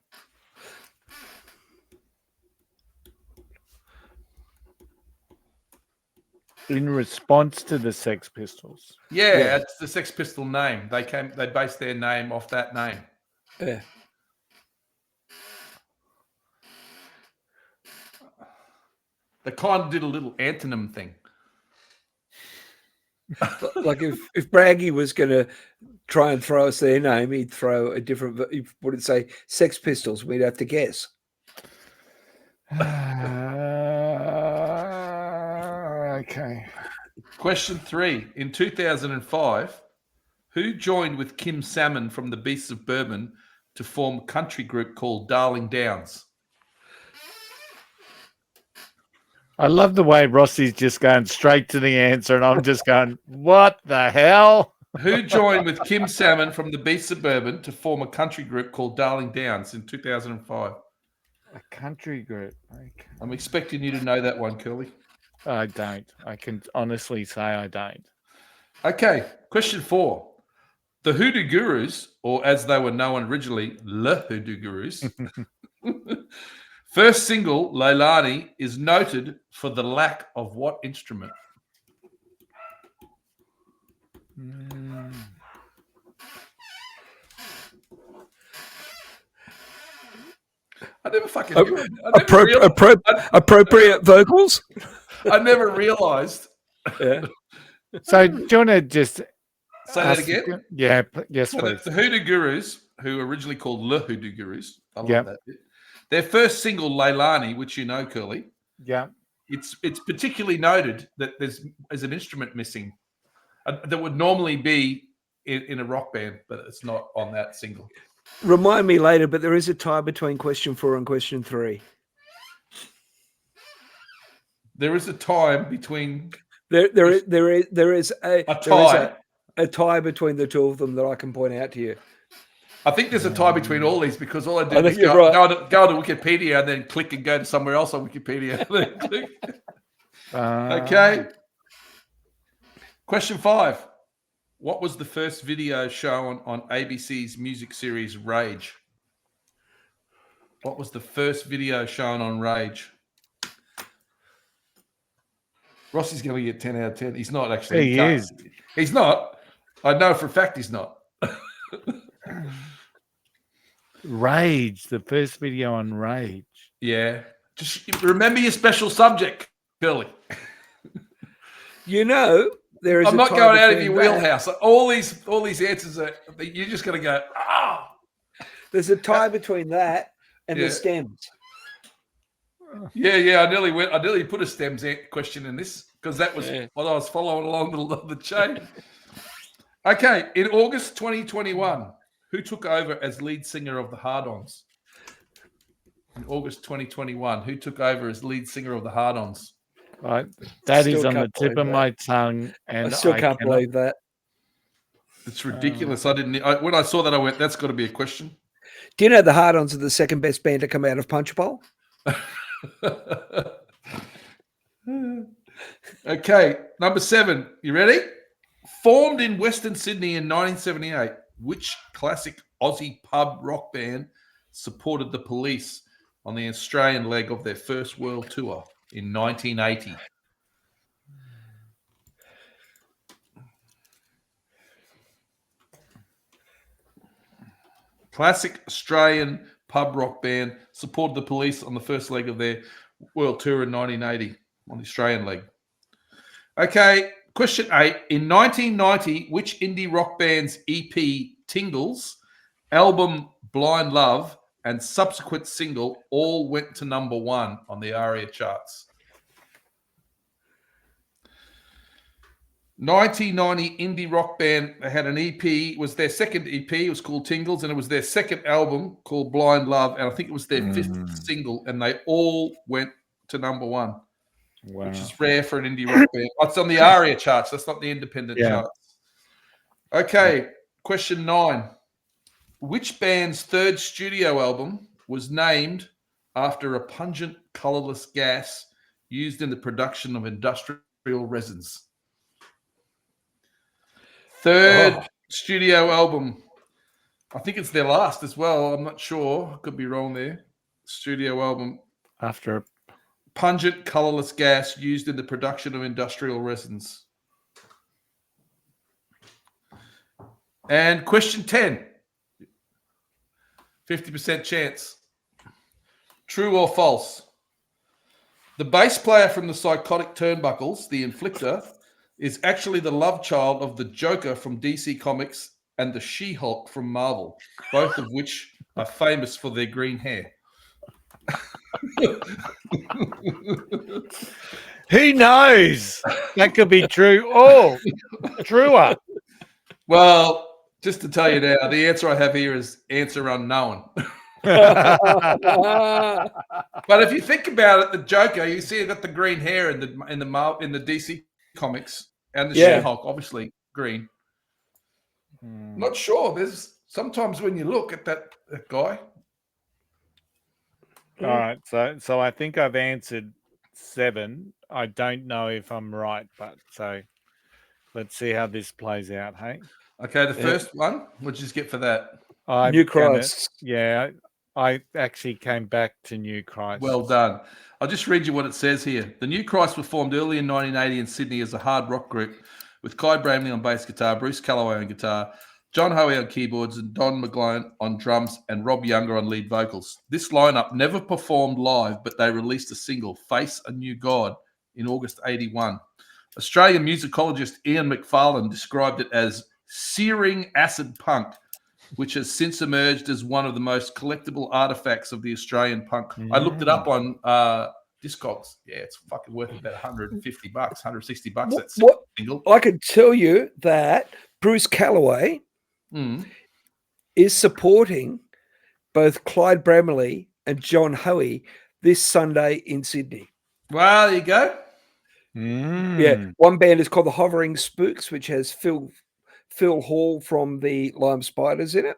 In response to the Sex Pistols. Yeah, it's the Sex Pistol name. They based their name off that name. Yeah. They kind of did a little antonym thing. Like if Braggy was going to try and throw us their name, he'd throw a different. He wouldn't say Sex Pistols. We'd have to guess. Okay. Question 3. In 2005, who joined with Kim Salmon from the Beasts of Bourbon to form a country group called Darling Downs? I love the way Rossi's just going straight to the answer, and I'm just going, what the hell? Who joined with Kim Salmon from the Beasts of Bourbon to form a country group called Darling Downs in 2005? A country group. Okay. I'm expecting you to know that one, Curly. I don't. I can honestly say I don't. Okay, question 4. The Hoodoo Gurus, or as they were known originally, Le Hoodoo Gurus, first single, Leilani, is noted for the lack of what instrument? I never fucking Appropriate vocals. I never realized. Yeah. So do you want to just Say that again? Yeah, yes, So please. the Hoodoo Gurus, who were originally called Le Hoodoo Gurus, I love Yeah. that bit. Their first single, Leilani, which you know, Curly, Yeah. it's particularly noted that there's an instrument missing that would normally be in a rock band, but it's not on that single. Remind me later, but there is a tie between question 4 and question 3. There is a time between There is a tie. a tie between the two of them that I can point out to you. I think there's a tie between all these because all I do I think is you're go, right. go to Wikipedia and then click and go to somewhere else on Wikipedia. Okay. Question 5. What was the first video shown on ABC's music series Rage? What was the first video shown on Rage? Rossi's going to get 10 out of 10. He's not actually. He is. He's not. I know for a fact he's not. Rage, the first video on Rage. Yeah. Just remember your special subject, Curly. You know, there is. I'm a not tie going out of between your that. wheelhouse. All these answers are. You're just going to go. Ah. There's a tie between that and Yeah. the stems. Yeah. I nearly put a stems question in this because that was what I was following along the chain. Okay, in August 2021, who took over as lead singer of the Hard-Ons? In August 2021, who took over as lead singer of the Hard-Ons? Right. That is Still on the can't tip of believe my tongue. And I still can't cannot- believe that. It's ridiculous. When I saw that, I went, "That's got to be a question." Do you know the Hard-Ons are the second best band to come out of Punch Bowl? Okay, number 7. You ready? Formed in Western Sydney in 1978, which classic Aussie pub rock band supported the Police on the Australian leg of their first world tour in 1980? Classic Australian pub rock band supported the Police on the first leg of their world tour in 1980 on the Australian leg. Okay, question 8. In 1990, which indie rock band's EP Tingles, album Blind Love, and subsequent single all went to number 1 on the ARIA charts? 1990 indie rock band. They had an EP. It was their second EP. It was called Tingles, and it was their second album called Blind Love, and I think it was their fifth single, and they all went to number 1, Wow. which is rare for an indie rock band. It's on the ARIA charts. That's not the independent charts. Okay, question 9. Which band's third studio album was named after a pungent, colorless gas used in the production of industrial resins? Third studio album. I think it's their last as well. I'm not sure. I could be wrong there. Studio album. After Pungent, colorless gas used in the production of industrial resins. And question 10. 50% chance. True or false? The bass player from the Psychotic Turnbuckles, the Inflictor, is actually the love child of the Joker from DC Comics and the She-Hulk from Marvel, both of which are famous for their green hair. Who knows? That could be true or truer. Well, just to tell you now, the answer I have here is answer unknown. Ah, But if you think about it, the Joker, you see it got the green hair in the DC Comics, and the Yeah. She-Hulk, obviously green. Not sure. There's sometimes when you look at that guy. All right, so I think I've answered 7. I don't know if I'm right, but so let's see how this plays out. Hey, Okay, the first one. What'd you just get for that? I'm New gonna- Christ. Yeah, I actually came back to New Christ. Well done. I'll just read you what it says here. The New Christ were formed early in 1980 in Sydney as a hard rock group with Clyde Bramley on bass guitar, Bruce Calloway on guitar, John Hoey on keyboards, and Don McGlone on drums, and Rob Younger on lead vocals. This lineup never performed live, but they released a single, Face a New God, in August 81. Australian musicologist Ian McFarlane described it as searing acid punk, which has since emerged as one of the most collectible artifacts of the Australian punk. I looked it up on Discogs. Yeah, it's fucking worth about $150, $160. That's What single. I can tell you that Bruce Calloway is supporting both Clyde Bramley and John Hoey this Sunday in Sydney. Well, there you go. Yeah, one band is called the Hovering Spooks, which has Phil Hall from the Lime Spiders in it,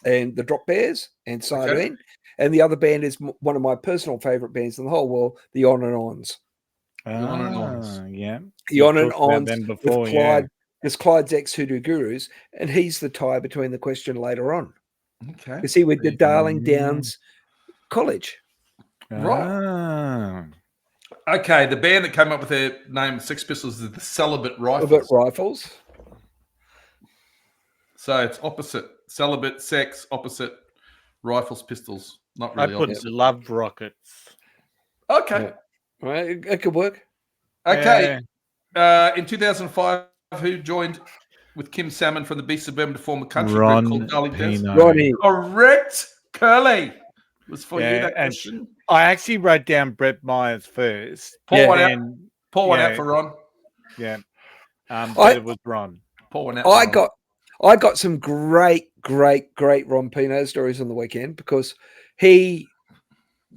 and the Drop Bears and Sardine. And the other band is one of my personal favorite bands in the whole world, the On and Ons. On and Ons. Yeah, The On and talked about Ons them with before, Clyde. Because Clyde's ex Hoodoo Gurus, and he's the tie between the question later on. Okay. Because he went to Darling Downs College. Right. Okay, the band that came up with their name, Sex Pistols, is the Celibate Rifles. Celibate Rifles. So it's opposite. Celibate, sex, opposite, rifles, pistols. Not I really put opposite. Love Rockets. Okay. Well, it could work. Okay. In 2005, who joined with Kim Salmon from the Beasts of Burma to form a country Ron group called Darling Downs? Pino. Ronnie. Correct. Curly. Was for you Yeah, that and question. I actually wrote down Brett Myers first. Pour one out. and Pour one yeah. out for Ron. yeah, but it was Ron. Pour one out. For I Ron. got some great Ron Pino stories on the weekend because he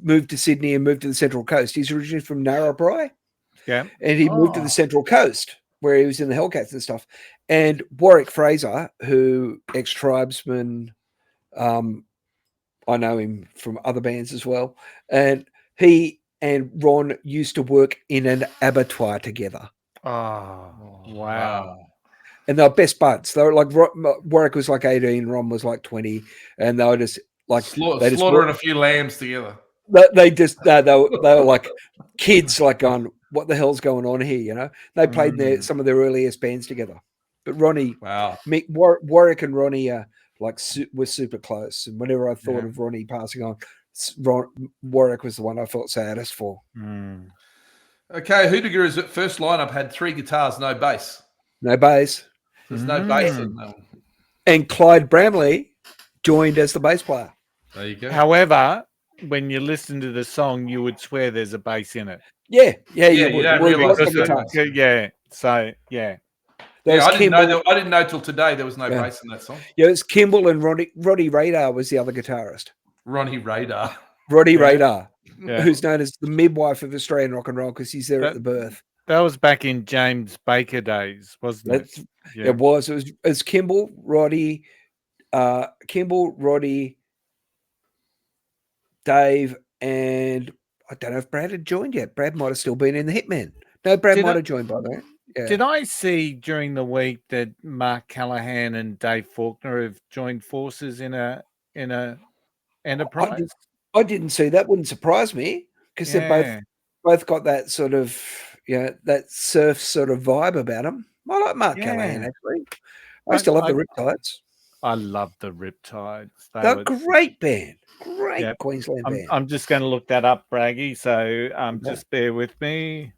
moved to Sydney and moved to the Central Coast. He's originally from Narrabri, Yeah, and he moved to the Central Coast where he was in the Hellcats and stuff. And Warwick Fraser, who ex-tribesman, I know him from other bands as well, and he and Ron used to work in an abattoir together. oh wow. And they were best buds. They were like Warwick was like 18, Ron was like 20, and they were just like they just slaughtering a few lambs together. they were like kids, like going, "What the hell's going on here?" You know. They played some of their earliest bands together. But Ronnie, Wow. Warwick and Ronnie were super close. And whenever I thought of Ronnie passing on, Warwick was the one I felt saddest for. Okay, Hoodoo Guru's first lineup had 3 guitars, no bass. No bass. There's no bass in them. And Clyde Bramley joined as the bass player. There you go. However, when you listen to the song, you would swear there's a bass in it. Yeah, you don't realise lots of that. guitars. Yeah, so yeah. There was I didn't Kimball, know. I didn't know till today there was no bass in that song. Yeah, it's Kimball and Roddy Radar was the other guitarist. Ronnie Radar. Roddy Radar, Yeah. who's known as the midwife of Australian rock and roll because he's there at the birth. That was back in James Baker days, wasn't it? Yeah. It was Kimball, Roddy, Dave, and I don't know if Brad had joined yet. Brad might have still been in the Hitmen. No, Brad might have joined by then. Yeah. Did I see during the week that Mark Callahan and Dave Faulkner have joined forces in a enterprise? I didn't see that. Wouldn't surprise me because they're both got that sort of that surf sort of vibe about them. I like Mark Callahan actually. I used to love the Riptides. I love the Riptides. They're a great band. great Yep. Queensland band. I'm just going to look that up, Braggy. So just bear with me.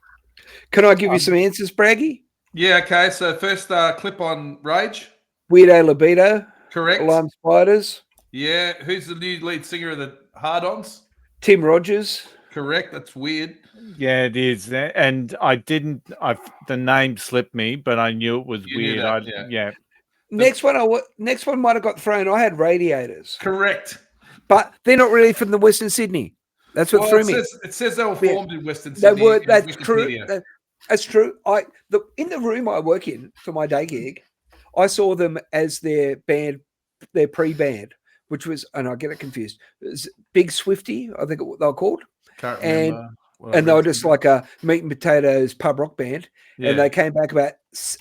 Can I give you some answers, Braggy? Yeah, okay. So first clip on Rage. Weirdo Libido, Correct. Alarm Spiders, Yeah. Who's the new lead singer of the Hard-Ons? Tim Rogers. Correct. That's weird. Yeah, it is. And I didn't, the name slipped me, but I knew it was You knew weird. that, Yeah. Next one might have got thrown. I had Radiators, Correct. but they're not really from the Western Sydney. That's what threw me. It says they were formed in Western They Sydney. were. in That's true. Wikipedia. That's true. In the room I work in for my day gig, I saw them as their band, their pre-band, which was, and I get it confused. It was Big Swifty, I think they were called, Can't and remember. what I and they were read. just like a meat and potatoes pub rock band. Yeah. And they came back about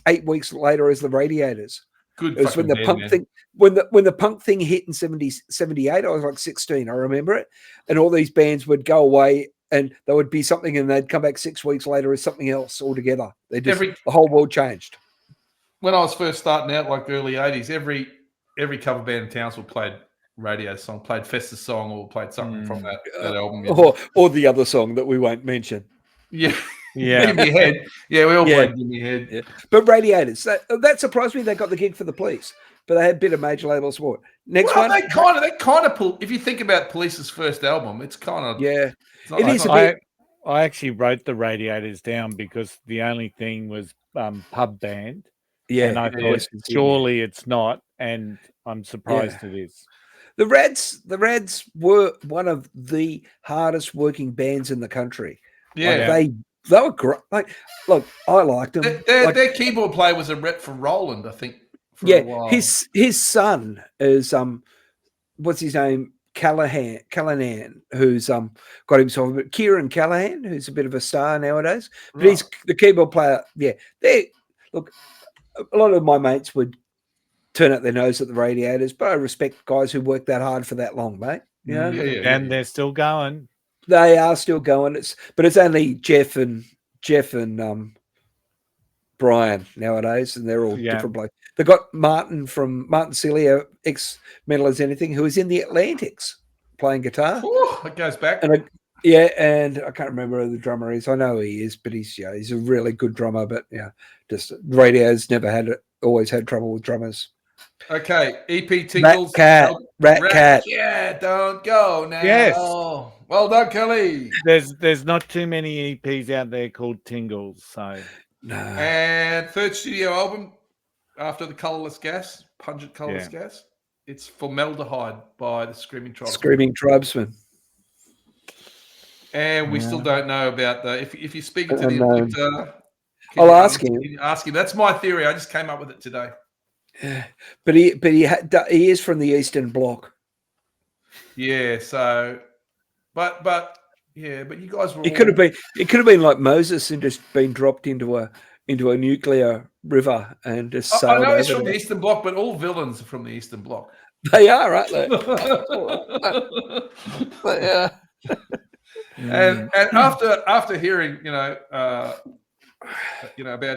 8 weeks later as the Radiators. Good. It was when the fucking punk band, thing, when the punk thing hit in 78, I was like 16. I remember it. And all these bands would go away and there would be something and they'd come back 6 weeks later as something else altogether. They just, Every- the whole world changed. When I was first starting out, like early 80s, every cover band in Townsville played radio song, played Festus song, or played something from that album. Or the other song that we won't mention. Yeah. Yeah. Give me head. Yeah, we all Yeah. played Give Me Head. Yeah. But Radiators, that surprised me. They got the gig for the Police, but they had a bit of major label support. Next Well, one. they kind of if you think about Police's first album, it's kind of Yeah. it's not It like- is a bit. I actually wrote the Radiators down because the only thing was pub band. Yeah. And I thought, surely it's not. And I'm surprised it is. The Rads were one of the hardest working bands in the country. yeah. Like, they were great. Like, look, I liked them. Their keyboard player was a rep for Roland, I think. For a Yeah, while. his son is what's his name? Callahan, who's got himself, but Kieran Callahan, who's a bit of a star nowadays. But he's the keyboard player. Yeah, look, a lot of my mates would turn up their nose at the Radiators, but I respect guys who work that hard for that long, mate. You know? And they're still going. They are still going. But it's only Jeff and Brian nowadays, and they're all different blokes. They've got Martin Cilio, ex Metal as Anything, who is in the Atlantics playing guitar. It goes back. And I can't remember who the drummer is. I know he is, but he's a really good drummer. But just Radio's always had trouble with drummers. Okay, EP Tingles. Rat Cat. Yeah, don't go now. Yes. Well done, Kelly. There's not too many EPs out there called Tingles. So No. And third studio album after the Colorless Gas, Pungent Colorless Gas. It's Formaldehyde by the Screaming Tribesmen. Screaming Tribesmen. And we still don't know about the. If you're speaking to the Unknown. inflictor, I'll ask him. Ask him. That's my theory. I just came up with it today. Yeah. But he is from the Eastern Bloc. Yeah. So, but you guys were. It could have been like Moses and just been dropped into a nuclear river and just I sailed know he's over from there. the Eastern Bloc, but all villains are from the Eastern Bloc. They are, aren't they? Yeah. And after hearing about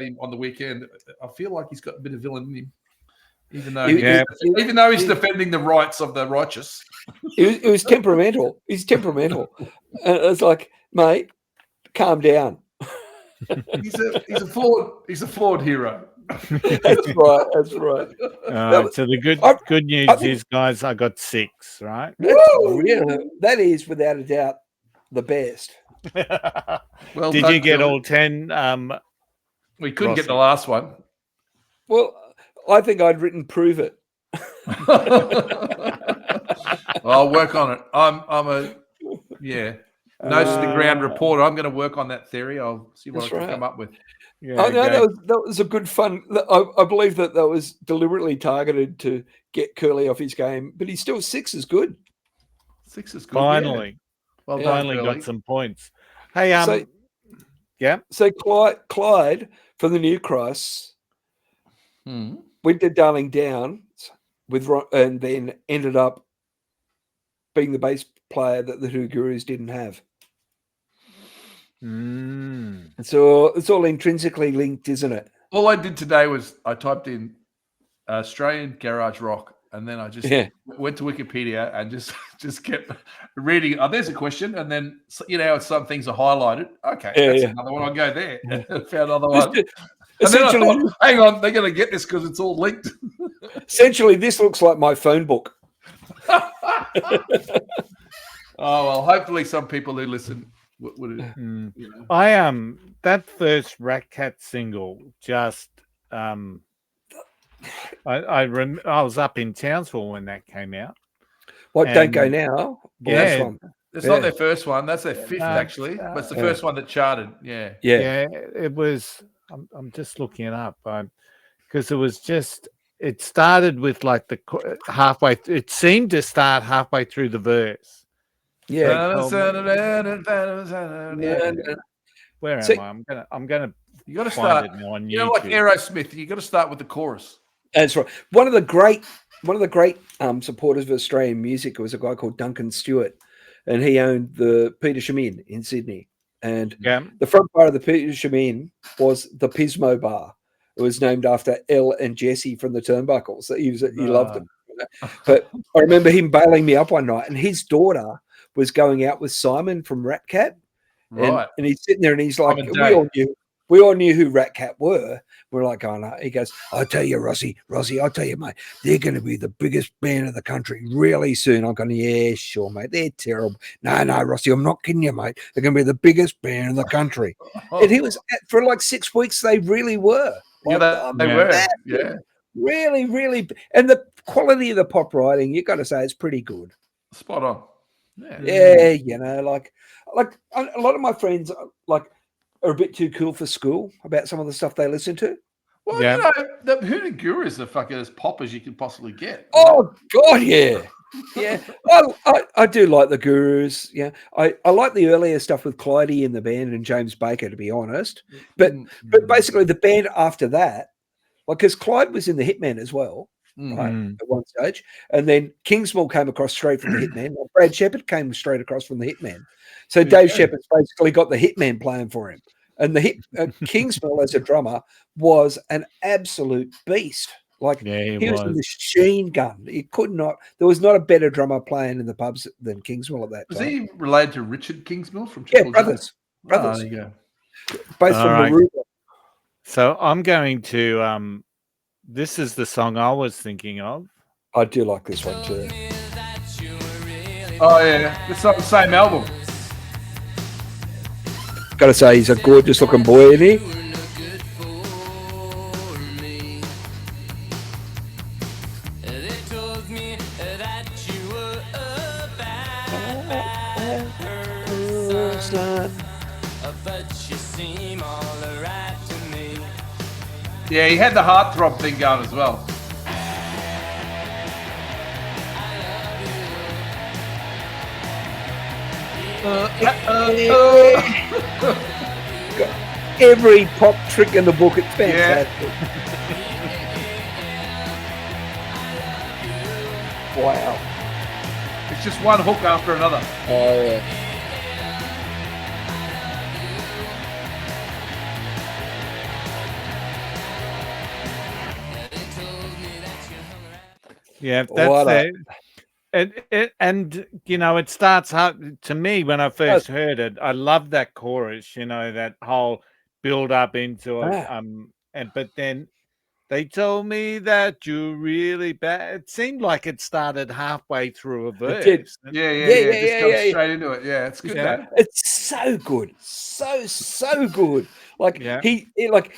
him on the weekend, I feel like he's got a bit of villain in him, even though he's defending the rights of the righteous. It was temperamental. He's temperamental. And it's like, mate, calm down. He's a flawed hero. That's right. That's right. so the good news is, guys, I got 6, right? That is without a doubt the best. Well, did you get all 10? We couldn't get the last one. Well, I think I'd written "Prove It." I'll work on it. I'm a nose to the ground reporter. I'm going to work on that theory. I'll see what I can come up with. Yeah, I know that was a good fun. I believe that was deliberately targeted to get Curly off his game, but he's still 6 is good. 6 is good. Finally, Well done, finally Curly. got some points. Hey, So Clyde from the New Cross went to Darling Downs and then ended up being the bass player that the Two Gurus didn't have. So it's all intrinsically linked, isn't it? All I did today was I typed in Australian garage rock, and then I just Yeah. went to Wikipedia and just kept reading. Oh, there's a question, and then how some things are highlighted. Okay, that's another one. I'll go there. Found another one. And then I Essentially, thought, hang on, they're going to get this because it's all linked. essentially, this looks like my phone book. Oh well, hopefully some people who listen would That first Rat Cat single just I was up in Townsville when that came out. What, Don't Go And- Now? Yeah. That's one. It's not their first one. That's their fifth, No, actually. But it's the yeah. first one that charted. Yeah. Yeah. It was. I'm just looking it up because it was just. It started with like the halfway. It seemed to start halfway through the verse. Yeah. Where am So- I? I'm gonna. You got to find start. it now on You know, like YouTube. Aerosmith, you got to start with the chorus. That's right. One of the great supporters of Australian music was a guy called Duncan Stewart, and he owned the Petersham Inn in Sydney. And Yeah. the front part of the Petersham Inn was the Pismo Bar. It was named after Elle and Jesse from the Turnbuckles. He loved them. But I remember him bailing me up one night, and his daughter was going out with Simon from Rat Cat. Right. And he's sitting there and he's like, Simon Day. we all knew who Rat Cat were. We're like, oh no. He goes, I tell you, Rossi, I tell you, mate, they're going to be the biggest band of the country really soon. I'm going, yeah, sure, mate. They're terrible. No, Rossi, I'm not kidding you, mate. They're going to be the biggest band in the country. And he was, for like 6 weeks, they really were. Yeah, Like, they yeah. were. massive. Yeah. Really, really. And the quality of the pop writing, you got to say, it's pretty good. Spot on. Yeah. Yeah, you know, like a lot of my friends are a bit too cool for school about some of the stuff they listen to. Well, Yeah. you know, the Hoodoo Guru is the fucking as pop as you could possibly get. Oh God, yeah, yeah. I do like the Gurus. Yeah, I like the earlier stuff with Clydie in the band and James Baker, to be honest. But basically, the band after that, like, because Clyde was in the Hitman as well. Right, at one stage, and then Kingsmill came across straight from the Hitman. Well, Brad Shepard came straight across from the Hitman, so Dave Shepard's basically got the Hitman playing for him. And the Kingsmill as a drummer was an absolute beast. Like Yeah, he was a machine gun. You could not. There was not a better drummer playing in the pubs than Kingsmill at that Was time. he related to Richard Kingsmill from Yeah, Triple J? brothers, Oh, there you go. both All from right. Maroubra. So I'm going to. This is the song I was thinking of. I do like this one too. Oh yeah, it's not the same album. Got to say, he's a gorgeous looking boy, isn't he? Yeah, he had the heartthrob thing going as well. Every pop trick in the book. It's fantastic. Wow. It's just one hook after another. Oh, yeah. Yeah, What that's a- it. And you know, it starts out to me when I first heard it. I love that chorus. You know, that whole build up into it. But then they told me that you're really bad. It seemed like it started halfway through a verse. did. Yeah. Yeah, Just go yeah. straight into it. Yeah, it's good. Yeah. That. It's so good, so good. Like Yeah. he like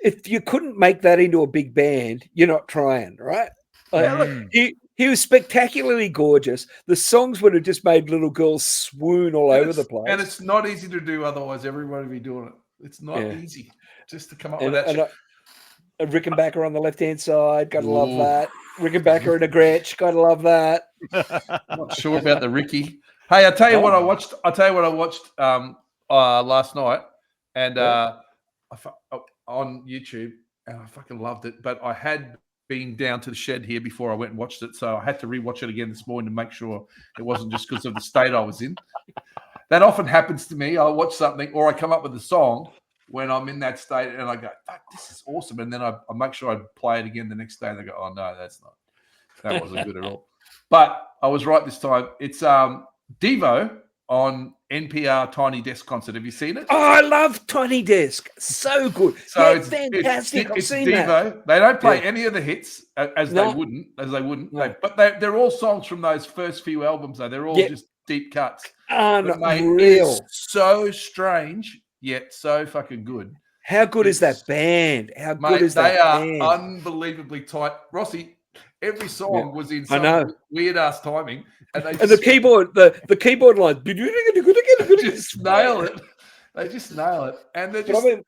if you couldn't make that into a big band, you're not trying, right? Like, he was spectacularly gorgeous. The songs would have just made little girls swoon all over the place. And it's not easy to do. Otherwise, everybody would be doing it. It's not easy just to come up with that. shit. Rickenbacker on the left hand side, gotta love that. Rickenbacker and a Gretsch, gotta love that. I'm not sure about the Ricky. Hey, I'll tell you what I watched. Last night, and on YouTube, and I fucking loved it. But I had been down to the shed here before I went and watched it, so I had to rewatch it again this morning to make sure it wasn't just because of the state I was in. That often happens to me. I watch something or I come up with a song when I'm in that state, and I go, "Fuck, this is awesome," and then I make sure I play it again the next day, and they go, "Oh no, that's not." That wasn't good at all. But I was right this time. It's Devo on NPR Tiny Desk concert. Have you seen it? Oh, I love Tiny Desk. So good. So Yeah, it's fantastic. I've it's seen Devo. that. They don't play Yeah. any of the hits as No. they wouldn't. No. But they're all songs from those first few albums. Though they're all Yeah. just deep cuts. But, mate, it Unreal. is so strange yet so fucking good. How good is that It's- band? How good Mate, is they that are band? unbelievably tight. Rossi, every song was in I some know. weird ass timing, and they And the keyboard line. just nail it. They just nail it, and they're But I just mean,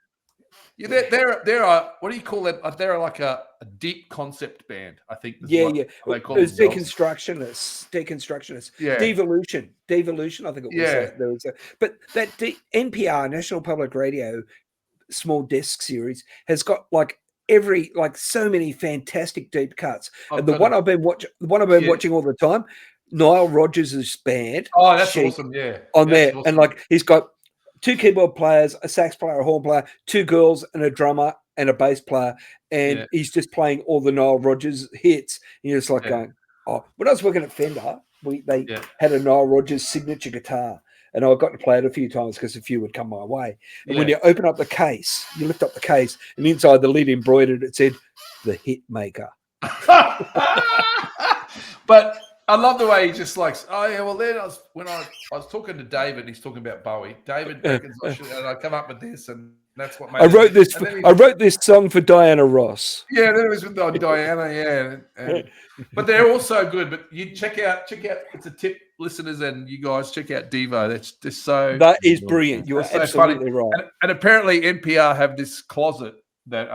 they're a what do you call it? They're like a deep concept band. I think. is yeah, what yeah. They call It was themselves. deconstructionists. Yeah. Devolution. I think it was. Yeah. There was but that NPR, National Public Radio, small desk series has got like so many fantastic deep cuts. And the one I've been watching all the time, Nile Rodgers' band. Oh, that's Sheep, awesome! Yeah, on That's there, awesome. and like he's got 2 keyboard players, a sax player, a horn player, 2 girls, and a drummer and a bass player, and Yeah. he's just playing all the Nile Rodgers hits. And you're just like Yeah. going, oh, when I was working at Fender, they Yeah. had a Nile Rodgers signature guitar, and I got to play it a few times because a few would come my way. And when Yeah. you open up the case, you lift up the case, and inside the lid embroidered, it said, "The Hit Maker." But I love the way he just likes. Oh yeah, well then when I was talking to David, he's talking about Bowie. David reckons and I come up with this, and that's what made I wrote this. and then he- I wrote this song for Diana Ross. Yeah, then it was with Diana. Yeah, but they're all so good. But you check out. It's a tip, listeners, and you guys check out Devo. That's just so. That is brilliant. You are That's so funny. absolutely right. And apparently NPR have this closet that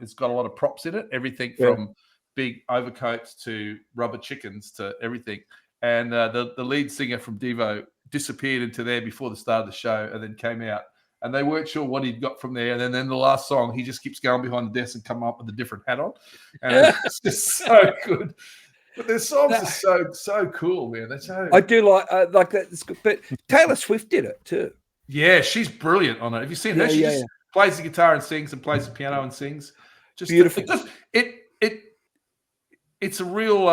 it's got a lot of props in it. Everything Yeah. from big overcoats to rubber chickens to everything. And the lead singer from Devo disappeared into there before the start of the show and then came out. And they weren't sure what he'd got from there. And then the last song, he just keeps going behind the desk and come up with a different hat on. And it's just so good. But their songs are so cool, man. They're so... I do like that. It's good. But Taylor Swift did it too. Yeah, she's brilliant on it. Have you seen her? Yeah, She yeah, just plays the guitar and sings and plays the piano and sings. Just Beautiful. It's a real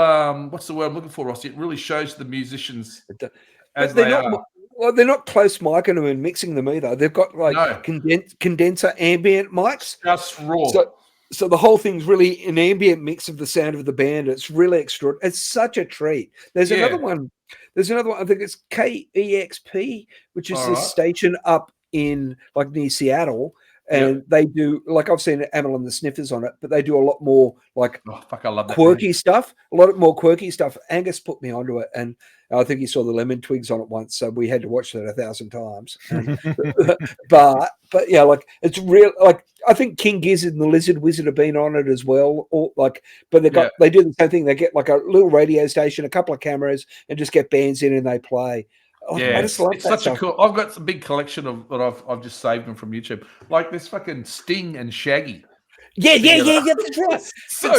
what's the word I'm looking for, Ross? It really shows the musicians But as they're they not. are. Well, they're not close micing them and mixing them either. They've got like No. condenser ambient mics. Just raw. So the whole thing's really an ambient mix of the sound of the band. It's really extraordinary. It's such a treat. There's Yeah. another one. I think it's KEXP, which is All this right. station up in like near Seattle. And they do, like, I've seen Amel and the Sniffers on it, but they do a lot more like Oh fuck, I love that. quirky stuff. A lot more quirky stuff. Angus put me onto it, and I think he saw the Lemon Twigs on it once, so we had to watch that 1,000 times. but yeah, like it's real. Like I think King Gizzard and the Lizard Wizard have been on it as well. Or like, but they do the same thing. They get like a little radio station, a couple of cameras, and just get bands in and they play. Like, Yeah, I just love it's that such stuff. a cool. I've got some big collection of that I've just saved them from YouTube. Like this fucking Sting and Shaggy. Yeah. That's right. So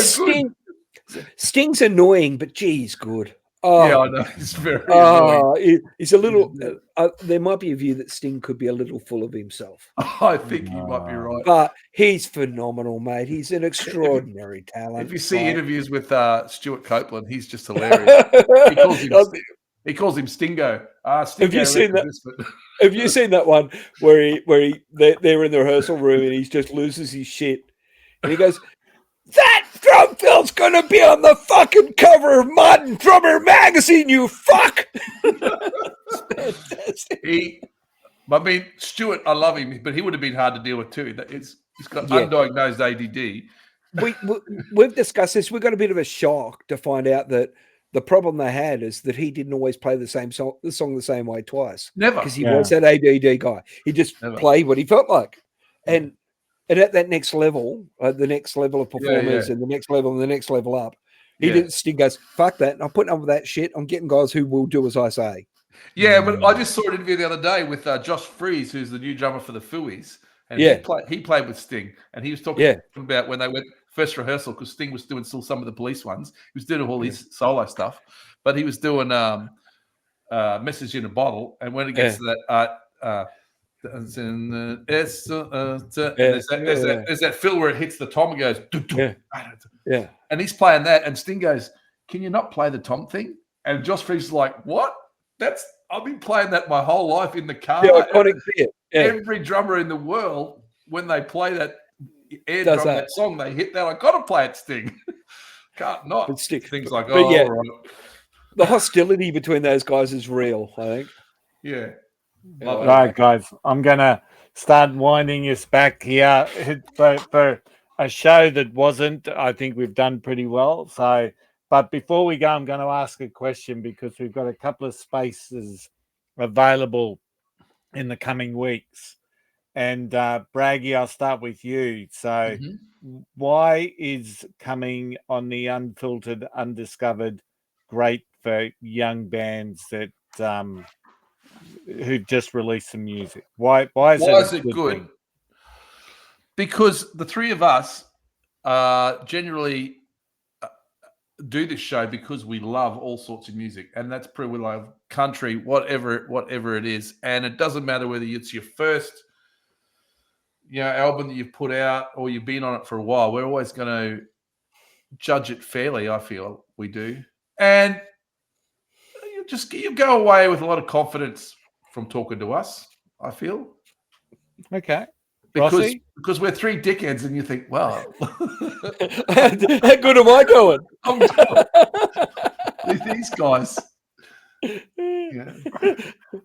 But Sting's annoying, but geez, good. Oh, Yeah, I know. It's very annoying. He's a little. There might be a view that Sting could be a little full of himself, I think you might be right. but he's phenomenal, mate. He's an extraordinary talent. If you see Like- interviews with Stuart Copeland, he's just hilarious. He calls him Stingo. Stingo Have you seen that? this, but- Have you seen that one where they're in the rehearsal room and he just loses his shit and he goes, "That drum fill's gonna be on the fucking cover of Modern Drummer magazine, you fuck!" I mean, Stuart, I love him, but he would have been hard to deal with too. He's got Yeah. undiagnosed ADD. We've discussed this. We got a bit of a shock to find out that the problem they had is that he didn't always play the song the same way twice. Never. Because he was that ADD guy. He just Never. played what he felt like. And at that next level, the next level of performers and the next level and the next level up, he Yeah. didn't. Sting goes, "Fuck that. I'm putting up with that shit. I'm getting guys who will do as I say." Yeah, but I just saw an interview the other day with Josh Freese, who's the new drummer for the Fooey's. And he played with Sting. And he was talking about when they went first rehearsal, because Sting was doing still some of the Police ones. He was doing all his solo stuff. But he was doing Message in a Bottle. And when it gets to that... there's that fill where it hits the tom and goes... Yeah. And he's playing that, and Sting goes, can you not play the tom thing? And Josh Freese is like, what? I've been playing that my whole life in the car. The iconic bit. Yeah. Every drummer in the world, when they play that air Does drum, that. that song, they hit that. I got to play it, Sting. Can't not. But Sting- Things like, but yeah. all right. The hostility between those guys is real, I think. Yeah. Love it. Right, guys, I'm going to start winding us back here for a show that wasn't. I think we've done pretty well. So, but before we go, I'm going to ask a question because we've got a couple of spaces available in the coming weeks. And Braggy, I'll start with you. So, why is coming on the Unfiltered, Undiscovered great for young bands that who've just released some music? Why is it good? Thing? Because the three of us generally do this show because we love all sorts of music, and that's pretty we love country, whatever it is, and it doesn't matter whether it's your first album that you've put out or you've been on it for a while. We're always going to judge it fairly. I feel we do, and you go away with a lot of confidence from talking to us, I feel. Okay. Because we're three dickheads and you think, wow. How good am I going? These guys. Yeah.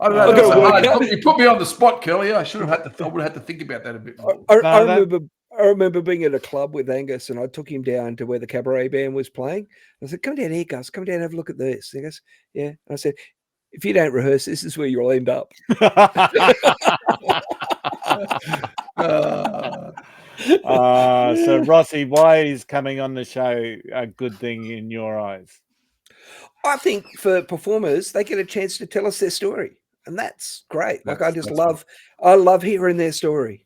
I don't know. You put me on the spot, Curly. I would have had to think about that a bit more. I remember being at a club with Angus, and I took him down to where the cabaret band was playing. I said, "Come down here, Gus. Come down and have a look at this." And he goes, "Yeah." And I said, "If you don't rehearse, this is where you'll end up." So Rossi, why is coming on the show a good thing in your eyes? I think for performers, they get a chance to tell us their story, and that's great. I love hearing their story.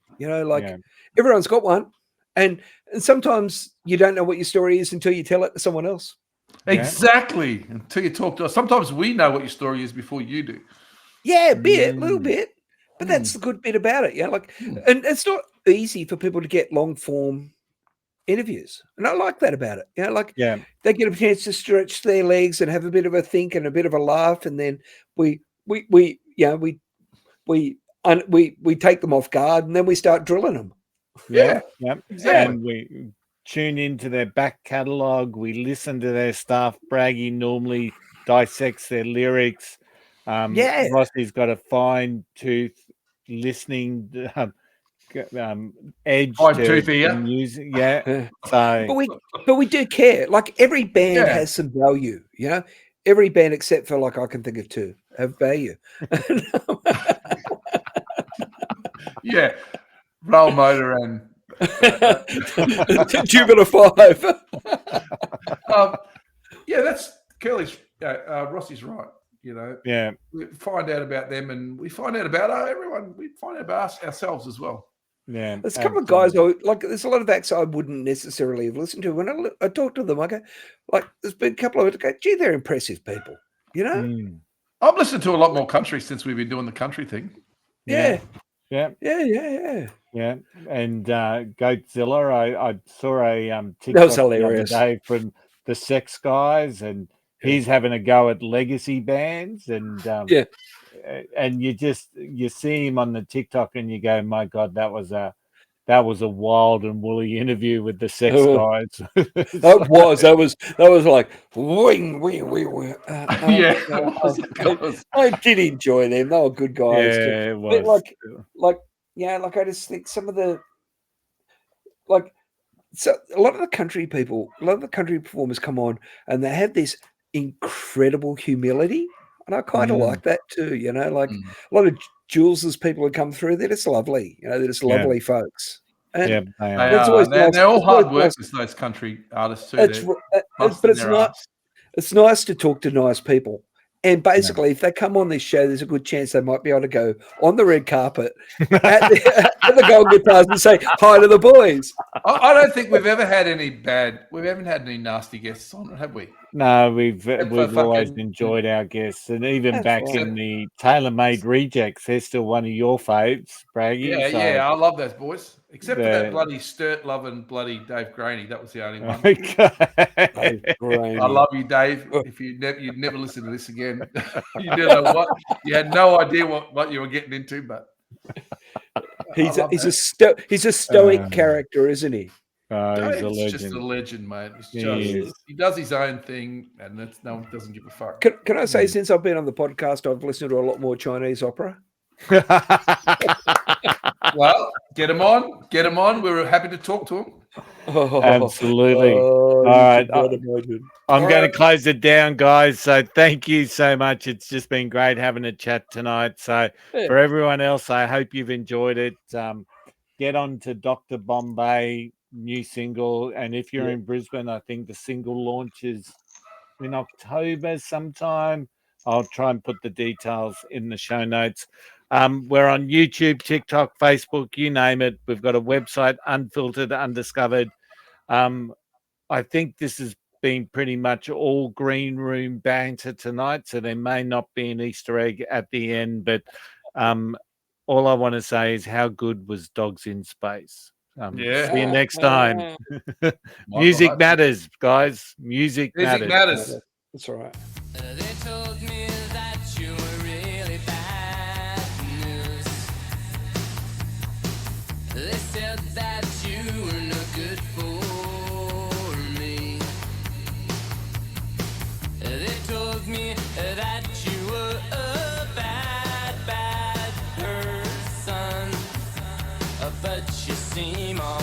Everyone's got one, and sometimes you don't know what your story is until you tell it to someone else. Exactly. Until you talk to us. Sometimes we know what your story is before you do. Yeah, a little bit. But that's the good bit about it. And it's not easy for people to get long form interviews. And I like that about it. They get a chance to stretch their legs and have a bit of a think and a bit of a laugh. And then we take them off guard and then we start drilling them. Yeah. Exactly. And we tune into their back catalogue. We listen to their stuff. Braggy normally dissects their lyrics. Rossi's got a fine tooth listening edge to music. But we do care. Like every band has some value, Every band except for I can think of two have value. Yeah. Rail Motor and Jupiter 5. That's Curly's. Rossi's right. We find out about them, and we find out about everyone. We find out about ourselves as well. Yeah, there's a couple of guys there's a lot of acts I wouldn't necessarily have listened to. When I talk to them, I go, there's been a couple of it. I go, gee, they're impressive people. I've listened to a lot more country since we've been doing the country thing. Yeah. And Goatzilla, I saw a TikTok the other day from the Sex Guys, and he's having a go at legacy bands, and and you see him on the TikTok, and you go, my God, that was a wild and woolly interview with the Sex Guys. That was like wing. I did enjoy them. They were good guys. Yeah, it was. But I just think some of the so a lot of the country people, a lot of the country performers come on and they have this incredible humility. And I kind of like that too, a lot of Jules's people who come through, they're just lovely, they're just lovely folks. And they are. They're all hard workers, those country artists too. It's nice to talk to nice people. And basically, if they come on this show, there's a good chance they might be able to go on the red carpet at the Golden Guitars and say hi to the boys. I don't think we haven't had any nasty guests on, have we? No, we've for always fucking- enjoyed our guests, and even That's back right. in the tailor-made rejects, they're still one of your faves, Braggy. Yeah, so- yeah, I love those boys. Except for that The- bloody Sturt loving bloody Dave Graney. That was the only one. Okay. I love you, Dave. If you'd never listen to this again, you didn't know what you had no idea what you were getting into, but He's love that. he's a stoic character, isn't he? Oh, he's a Dave's just a legend. legend, mate. It's He just, is. he does his own thing, and no one doesn't give a fuck. Can I say, since I've been on the podcast, I've listened to a lot more Chinese opera. Well, get him on. Get him on. We're happy to talk to him. Absolutely. All right, imagine. I'm All going right. to close it down, guys. So thank you so much. It's just been great having a chat tonight. So for everyone else, I hope you've enjoyed it. Get on to Dr. Bombay, new single. And if you're in Brisbane, I think the single launches in October sometime. I'll try and put the details in the show notes. We're on YouTube, TikTok, Facebook, you name it. We've got a website, Unfiltered, Undiscovered. I think this has been pretty much all green room banter tonight, so there may not be an Easter egg at the end, but all I want to say is how good was Dogs in Space. See you next time. Music matters, guys. Music Music matters. That's all right. They told me that you were really bad news. They said that you were no good for me. They told me that you were a bad, bad person. But you seem all